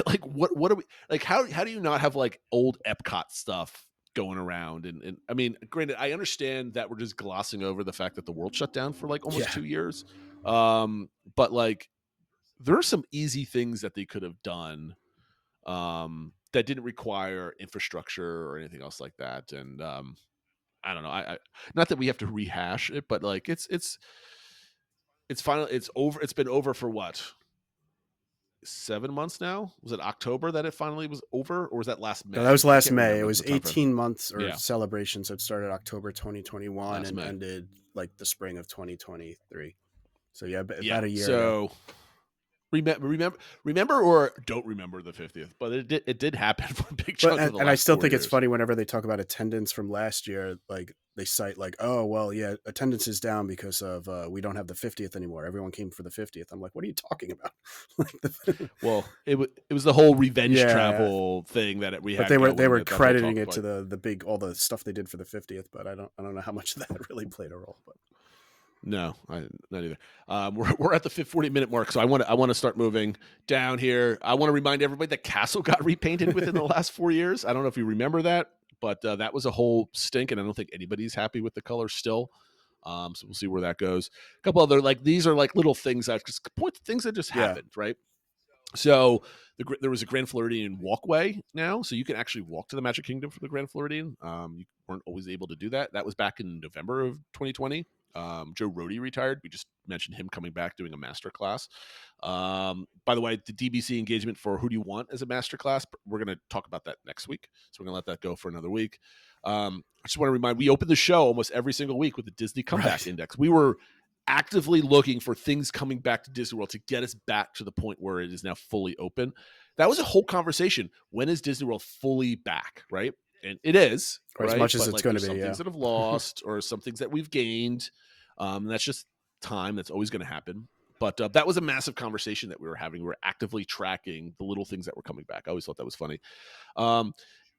Like what are we like? How do you not have like old Epcot stuff going around? And I mean, granted, I understand that we're just glossing over the fact that the world shut down for like almost 2 years. But like there are some easy things that they could have done that didn't require infrastructure or anything else like that. And I don't know. I not that we have to rehash it, but like it's finally, it's over. It's been over for what? 7 months now? Was it October that it finally was over, or was that last May? No, that was last May. It was 18 months or celebration, so it started October 2021 last and May. Ended like the spring of 2023. So about a year. So remember or don't remember the 50th, but it did happen for a big chunk of the and I still think years. It's funny whenever they talk about attendance from last year, like they cite like, oh well, yeah, attendance is down because of we don't have the 50th anymore. Everyone came for the 50th. I'm like, what are you talking about? Well, it was the whole revenge travel thing that we had. But they were crediting it to the big all the stuff they did for the 50th, but I don't know how much of that really played a role. But no, not either. We're at the 40-minute mark, so I want to start moving down here. I want to remind everybody that Castle got repainted within the last 4 years. I don't know if you remember that, but that was a whole stink, and I don't think anybody's happy with the color still. So we'll see where that goes. A couple other these are like little things that just point to things that just happened, right? So there was a Grand Floridian walkway now, so you can actually walk to the Magic Kingdom for the Grand Floridian. You weren't always able to do that. That was back in November of 2020. Joe Rohde retired. We just mentioned him coming back doing a master class. By the way, the DBC engagement for Who Do You Want as a master class, we're going to talk about that next week. So we're going to let that go for another week. I just want to remind, we open the show almost every single week with the Disney Comeback Index. We were actively looking for things coming back to Disney World to get us back to the point where it is now fully open. That was a whole conversation. When is Disney World fully back, right? And it is, or as much as it's going to be. Some things that have lost, or some things that we've gained. That's just time. That's always going to happen. But that was a massive conversation that we were having. We were actively tracking the little things that were coming back. I always thought that was funny.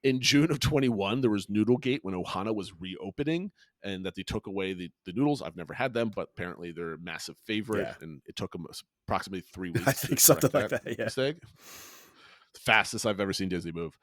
In June of 21, there was Noodlegate when Ohana was reopening, and that they took away the noodles. I've never had them, but apparently they're a massive favorite, and it took them approximately 3 weeks. I think something like that. Yeah, mistake. The fastest I've ever seen Disney move.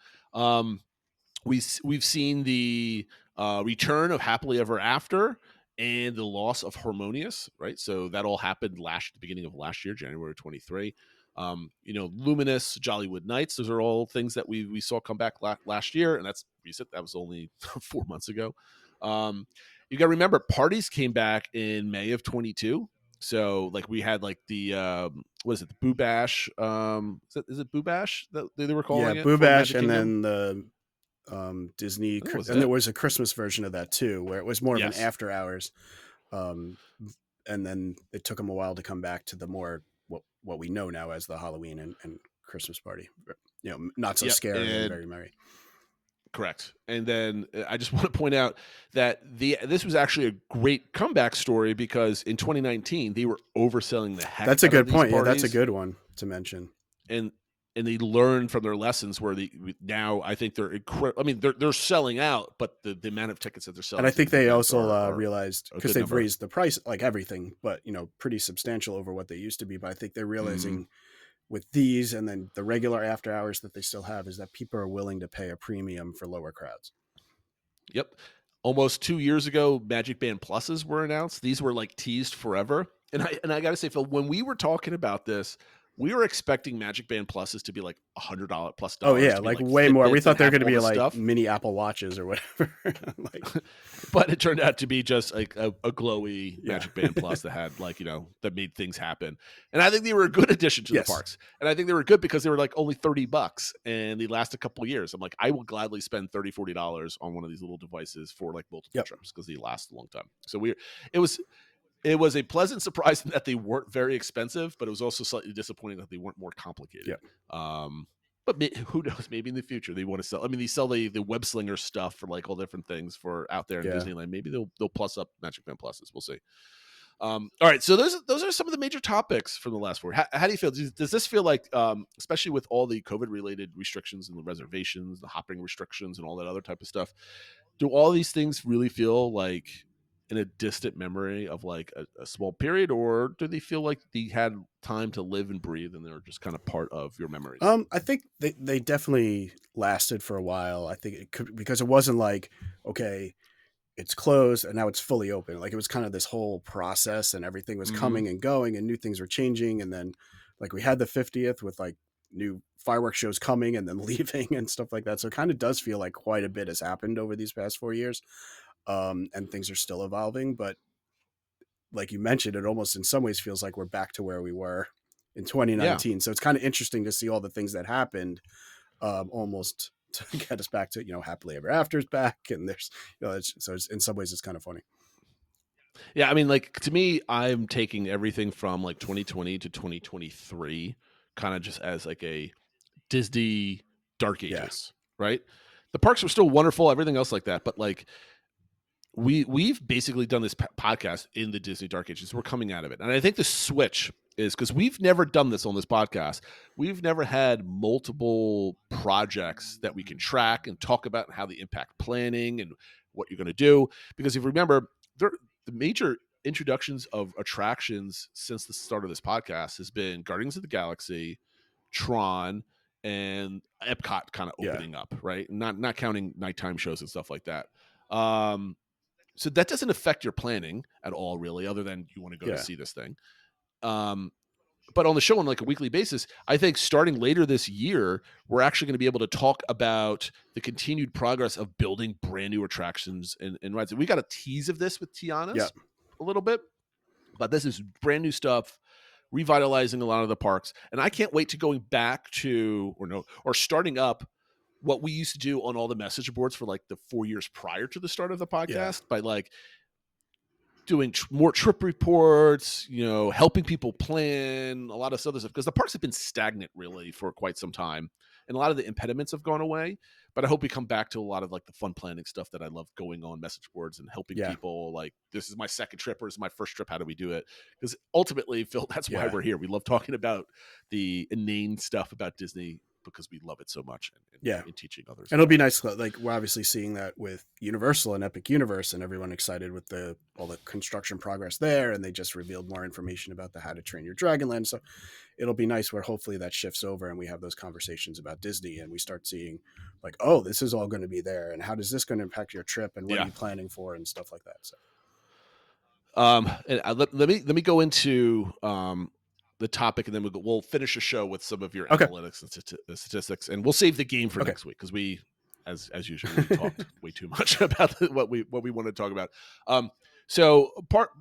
We've seen the return of Happily Ever After and the loss of Harmonious, right? So that all happened the beginning of last year, January 23. Luminous, Jollywood Nights, those are all things that we saw come back last year, and that's recent. That was only 4 months ago. You got to remember, parties came back in May of 22. So like we had like the what is it, the Boo Bash? Is it Boo Bash that they were calling it? Boo Bash, and then the Disney, and there was a Christmas version of that too, where it was more of an after hours. And then it took them a while to come back to the more what we know now as the Halloween and Christmas party. Not so scary and very merry. Correct. And then I just want to point out that this was actually a great comeback story because in 2019 they were overselling the heck. That's a out good of these point. Yeah, that's a parties. good one to mention. And they learned from their lessons where now I think they're I mean, they're selling out, but the amount of tickets that they're selling. And I think they also are realized, a because good they've number. raised the price, like everything, but pretty substantial over what they used to be. But I think they're realizing with these and then the regular after hours that they still have is that people are willing to pay a premium for lower crowds. Yep. Almost 2 years ago, Magic Band Pluses were announced. These were like teased forever. And I got to say, Phil, when we were talking about this, we were expecting Magic Band Pluses to be like $100 plus. Oh yeah, to be like way more. We thought they were going to be like stuff. mini Apple Watches or whatever. But it turned out to be just like a glowy Magic Band Plus that had that made things happen. And I think they were a good addition to the parks. And I think they were good because they were like only $30 and they last a couple of years. I'm like, I will gladly spend $30, $40 on one of these little devices for like multiple trips because they last a long time. So it was a pleasant surprise that they weren't very expensive, but it was also slightly disappointing that they weren't more complicated. Yeah. But who knows? Maybe in the future they want to sell. I mean, they sell the web slinger stuff for like all different things for out there in Disneyland. Maybe they'll plus up Magic Band Pluses. We'll see. All right, so those are some of the major topics from the last 4. How do you feel? Does this feel like, especially with all the COVID related restrictions and the reservations, the hopping restrictions, and all that other type of stuff, do all these things really feel like in a distant memory of like a small period, or do they feel like they had time to live and breathe and they're just kind of part of your memories? I think they definitely lasted for a while. I think it could, because it wasn't like, okay, it's closed and now it's fully open. Like it was kind of this whole process and everything was coming and going and new things were changing. And then like we had the 50th with like new fireworks shows coming and then leaving and stuff like that. So it kind of does feel like quite a bit has happened over these past 4 years. And things are still evolving, but like you mentioned, it almost in some ways feels like we're back to where we were in 2019. So it's kind of interesting to see all the things that happened, almost to get us back to, happily ever after's back. And there's, so it's, in some ways it's kind of funny. Yeah. I mean, like to me, I'm taking everything from like 2020 to 2023 kind of just as like a Disney Dark Ages, right? The parks were still wonderful, everything else like that. But like, we've basically done this podcast in the Disney Dark Ages. We're coming out of it. And I think the switch is because we've never done this on this podcast. We've never had multiple projects that we can track and talk about and how they impact planning and what you're going to do. Because if you remember, the major introductions of attractions since the start of this podcast has been Guardians of the Galaxy, Tron, and Epcot kind of opening up, right? Not counting nighttime shows and stuff like that. So that doesn't affect your planning at all, really, other than you want to go to see this thing. But on the show on like a weekly basis, I think starting later this year, we're actually going to be able to talk about the continued progress of building brand new attractions and rides. And we got a tease of this with Tiana's a little bit, but this is brand new stuff, revitalizing a lot of the parks. And I can't wait to going back to or starting up what we used to do on all the message boards for like the 4 years prior to the start of the podcast by like doing more trip reports, helping people plan a lot of other stuff, because the parks have been stagnant really for quite some time and a lot of the impediments have gone away. But I hope we come back to a lot of like the fun planning stuff that I love going on message boards and helping people like, this is my second trip or this is my first trip. How do we do it? Because ultimately, Phil, that's why we're here. We love talking about the inane stuff about Disney because we love it so much and teaching others. And it'll be nice. Like we're obviously seeing that with Universal and Epic Universe and everyone excited with all the construction progress there. And they just revealed more information about the How to Train Your Dragon Land. So it'll be nice where hopefully that shifts over and we have those conversations about Disney and we start seeing like, oh, this is all going to be there. And how does this going to impact your trip and what are you planning for and stuff like that. So, and let me go into, the topic, and then we'll finish the show with some of your analytics and statistics, and we'll save the game for next week because we, as usual, we talked way too much about what we want to talk about. So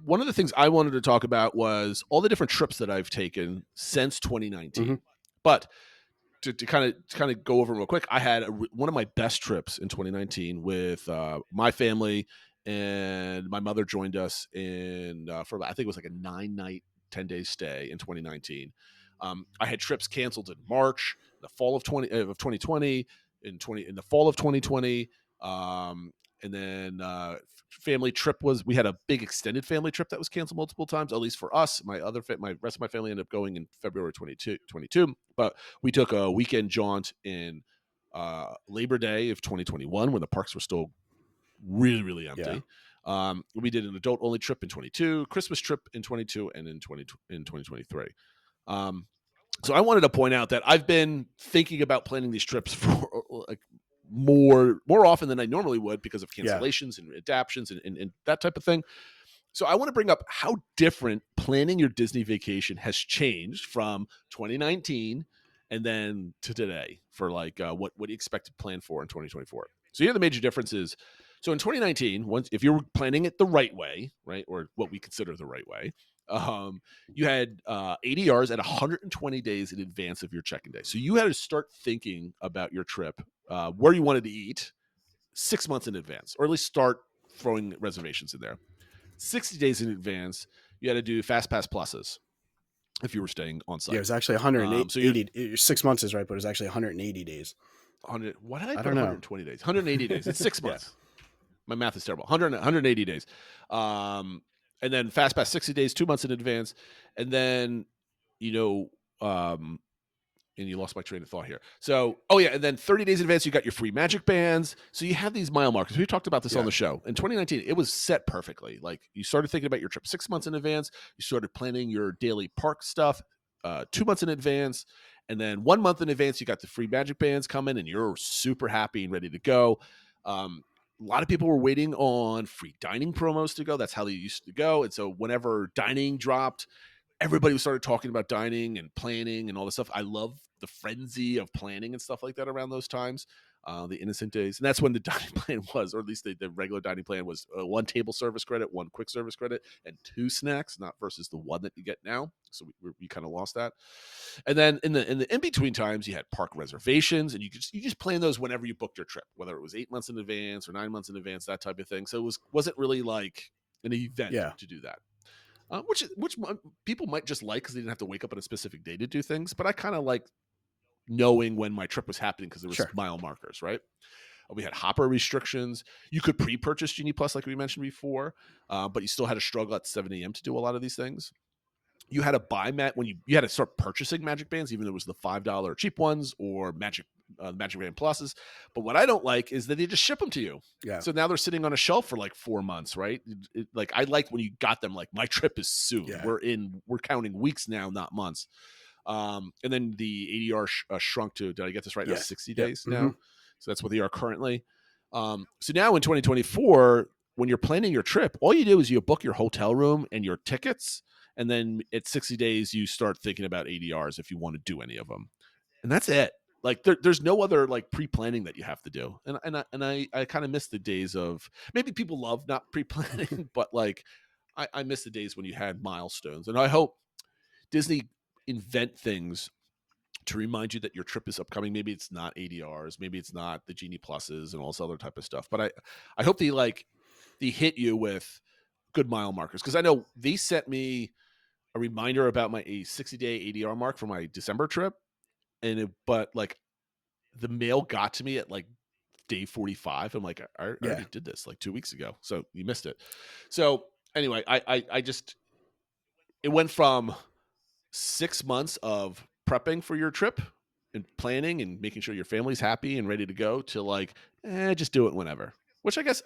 one of the things I wanted to talk about was all the different trips that I've taken since 2019. But to kind of go over real quick, I had one of my best trips in 2019 with my family, and my mother joined us for I think it was like a 9-night 10-day stay in 2019. I had trips canceled in March, the fall of 2020, in the fall of 2020. And then family trip we had a big extended family trip that was canceled multiple times, at least for us. My rest of my family ended up going in February 2022, but we took a weekend jaunt in Labor Day of 2021 when the parks were still really, really empty. Yeah. We did an adult only trip in 22, Christmas trip in 22, and in 2023. So I wanted to point out that I've been thinking about planning these trips for like more often than I normally would because of cancellations and adaptions and that type of thing. So I want to bring up how different planning your Disney vacation has changed from 2019 and then to today for like what you expect to plan for in 2024. So here are the major differences. So in 2019, if you were planning it the right way, right, or what we consider the right way, you had ADRs at 120 days in advance of your check-in day. So you had to start thinking about your trip, where you wanted to eat 6 months in advance, or at least start throwing reservations in there. 60 days in advance, you had to do FastPass Pluses if you were staying on site. Yeah, it was actually 180. 6 months is right, but it was actually 180 days. 100. What did I put? 120 days. 180 days. It's 6 months. My math is terrible. 180 days. And then FastPass 60 days, 2 months in advance. And then, and you lost my train of thought here. So, and then 30 days in advance, you got your free Magic Bands. So you have these mile markers. We talked about this on the show. In 2019, it was set perfectly. Like you started thinking about your trip 6 months in advance. You started planning your daily park stuff 2 months in advance. And then 1 month in advance, you got the free Magic Bands coming and you're super happy and ready to go. A lot of people were waiting on free dining promos to go. That's how they used to go. And so whenever dining dropped, everybody started talking about dining and planning and all this stuff. I love the frenzy of planning and stuff like that around those times, the innocent days. And that's when the dining plan was, or at least the regular dining plan was 1 table service credit, 1 quick service credit, and 2 snacks, not versus the 1 that you get now. So we kind of lost that. And then in the in-between times, you had park reservations, and you just plan those whenever you booked your trip, whether it was 8 months in advance or 9 months in advance, that type of thing. So it wasn't really like an event to do that. Which people might just like because they didn't have to wake up on a specific day to do things. But I kind of like knowing when my trip was happening because there was mile markers, right? We had hopper restrictions. You could pre-purchase Genie Plus like we mentioned before, but you still had to struggle at 7 a.m. to do a lot of these things. You had to buy when you had to start purchasing Magic Bands, even though it was the $5 cheap ones or Magic Band Pluses. But what I don't like is that they just ship them to you. Yeah. So now they're sitting on a shelf for like 4 months, right? Like I like when you got them. Like my trip is soon. Yeah. We're counting weeks now, not months. And then the ADR shrunk to, did I get this right? Yeah. 60 days now. Mm-hmm. So that's what they are currently. So now in 2024, when you're planning your trip, all you do is you book your hotel room and your tickets. And then at 60 days, you start thinking about ADRs if you want to do any of them. And that's it. Like there's no other like pre-planning that you have to do. And I kind of miss the days of, maybe people love not pre-planning, but like I miss the days when you had milestones. And I hope Disney invent things to remind you that your trip is upcoming. Maybe it's not ADRs, maybe it's not the Genie Pluses and all this other type of stuff. But I hope they hit you with good mile markers, because I know they sent me a reminder about my 60-day ADR mark for my December trip, but like the mail got to me at like day 45. I'm like, I already did this like 2 weeks ago, so you missed it. So anyway, I just, it went from 6 months of prepping for your trip and planning and making sure your family's happy and ready to go to like, just do it whenever. Which I guess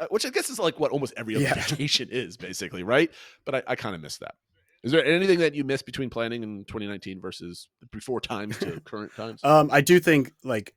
is like what almost every other vacation is basically, right? But I kind of miss that. Is there anything that you missed between planning in 2019 versus before times to current times? I do think like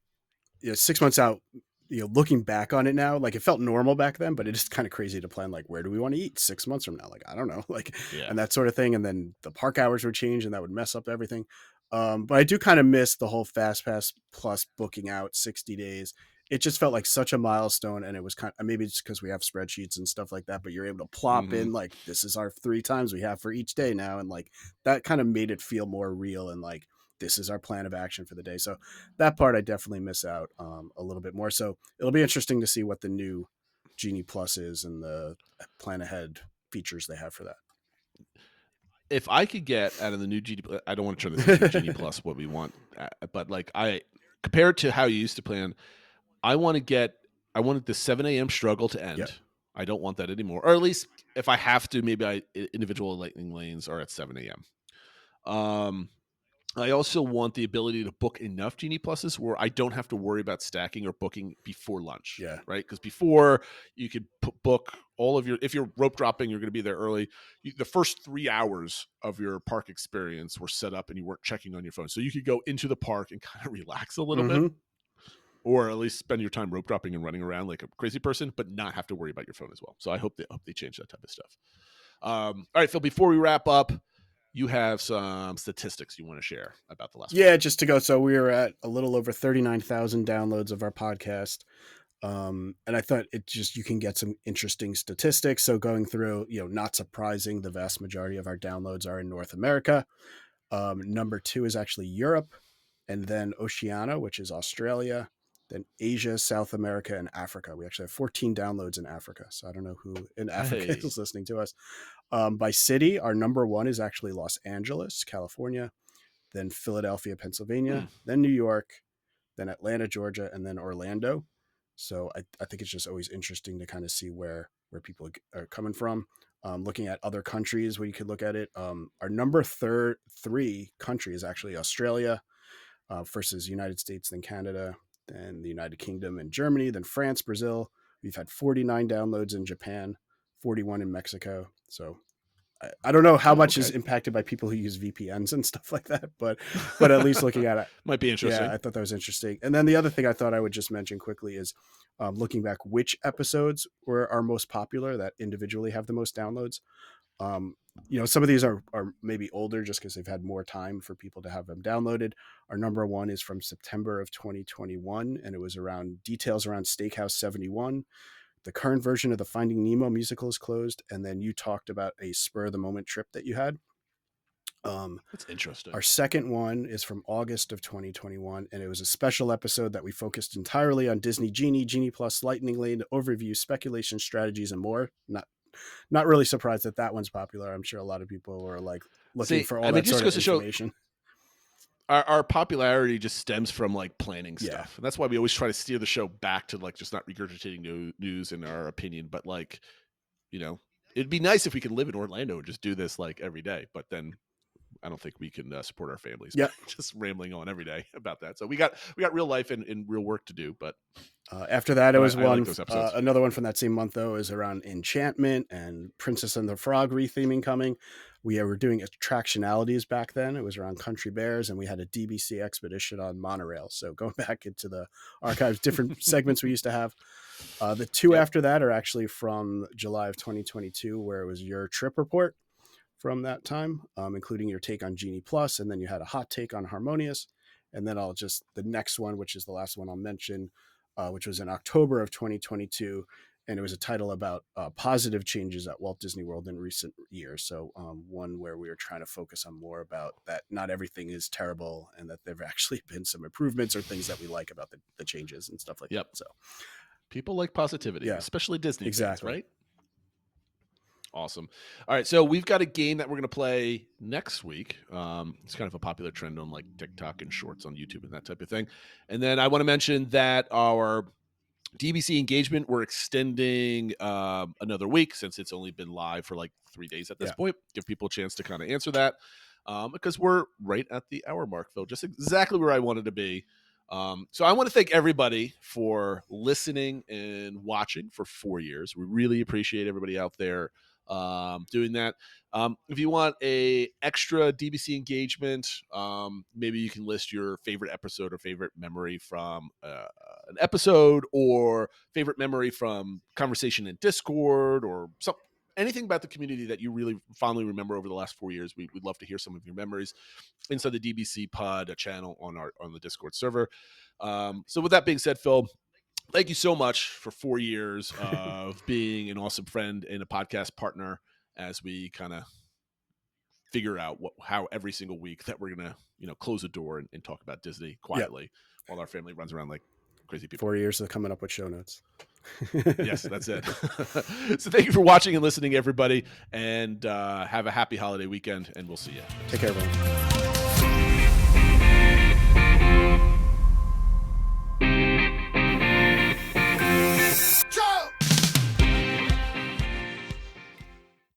6 months out, looking back on it now, like it felt normal back then, but it is kind of crazy to plan like where do we want to eat 6 months from now? Like I don't know, like and that sort of thing. And then the park hours would change, and that would mess up everything. But I do kind of miss the whole FastPass Plus booking out 60 days. It just felt like such a milestone, and it was kind of, maybe it's because we have spreadsheets and stuff like that, but you're able to plop in like, this is our 3 times we have for each day now. And like, that kind of made it feel more real. And like, this is our plan of action for the day. So that part I definitely miss out a little bit more. So it'll be interesting to see what the new Genie Plus is and the plan ahead features they have for that. If I could get out of the new Genie, I don't want to turn this into Genie Plus what we want, but like compared to how you used to plan, I wanted the 7 a.m. struggle to end. Yep. I don't want that anymore. Or at least if I have to, maybe individual lightning lanes are at 7 a.m. I also want the ability to book enough Genie Pluses where I don't have to worry about stacking or booking before lunch. Yeah. Right. Because before you could book all of if you're rope dropping, you're going to be there early. The first 3 hours of your park experience were set up and you weren't checking on your phone. So you could go into the park and kind of relax a little bit, or at least spend your time rope dropping and running around like a crazy person, but not have to worry about your phone as well. So I hope they change that type of stuff. All right, Phil, before we wrap up, you have some statistics you want to share about the last one. Yeah, just to go. So we were at a little over 39,000 downloads of our podcast. And I thought you can get some interesting statistics. So going through, not surprising, the vast majority of our downloads are in North America. Number 2 is actually Europe, and then Oceania, which is Australia, then Asia, South America, and Africa. We actually have 14 downloads in Africa. So I don't know who in Africa is listening to us. By city, our number 1 is actually Los Angeles, California, then Philadelphia, Pennsylvania, then New York, then Atlanta, Georgia, and then Orlando. So I think it's just always interesting to kind of see where people are coming from. Looking at other countries where you could look at it. Our number 3 country is actually Australia, versus United States, then Canada, then the United Kingdom and Germany, then France, Brazil. We've had 49 downloads in Japan, 41 in Mexico. So I don't know how much is impacted by people who use VPNs and stuff like that, but at least looking at it might be interesting. Yeah, I thought that was interesting. And then the other thing I thought I would just mention quickly is looking back, which episodes were our most popular that individually have the most downloads. Some of these are maybe older just because they've had more time for people to have them downloaded. Our number 1 is from September of 2021, and it was around details around Steakhouse 71. The current version of the Finding Nemo musical is closed, and then you talked about a spur of the moment trip that you had. That's interesting. Our second one is from August of 2021, and it was a special episode that we focused entirely on Disney Genie, Genie Plus, Lightning Lane, overview, speculation, strategies, and more. Not really surprised that one's popular. I'm sure a lot of people were like looking for all that sort of information. Our popularity just stems from like planning stuff. And that's why we always try to steer the show back to like just not regurgitating news in our opinion, but like, it'd be nice if we could live in Orlando and just do this like every day, but then I don't think we can support our families. Yeah, just rambling on every day about that. So we got real life and real work to do. But after that, it was one. Like another one from that same month though is around Enchantment and Princess and the Frog retheming coming. We were doing attractionalities back then. It was around Country Bears, and we had a DBC expedition on monorail. So going back into the archives, different segments we used to have. The 2 after that are actually from July of 2022, where it was your trip report from that time, including your take on Genie Plus, and then you had a hot take on Harmonious. And then the next one, which is the last one I'll mention, which was in October of 2022. And it was a title about positive changes at Walt Disney World in recent years. So one where we were trying to focus on more about that not everything is terrible and that there have actually been some improvements or things that we like about the changes and stuff like that. So people like positivity, especially Disney fans, right? Awesome. All right, so we've got a game that we're going to play next week. It's kind of a popular trend on like TikTok and shorts on YouTube and that type of thing. And then I want to mention that our DBC engagement, we're extending another week since it's only been live for like 3 days at this point. Give people a chance to kind of answer that because we're right at the hour mark, Phil, just exactly where I wanted to be. So I want to thank everybody for listening and watching for 4 years. We really appreciate everybody out there doing that. If you want a extra DBC engagement, maybe you can list your favorite episode or favorite memory from an episode or favorite memory from conversation in Discord or anything about the community that you really fondly remember over the last 4 years. We'd love to hear some of your memories inside the DBC pod channel on the Discord server. So with that being said, Phil, thank you so much for 4 years of being an awesome friend and a podcast partner as we kind of figure out how every single week that we're going to, close a door and talk about Disney quietly while our family runs around like crazy people. 4 years of coming up with show notes. Yes, that's it. So thank you for watching and listening, everybody, and have a happy holiday weekend, and we'll see you. Take care, everyone.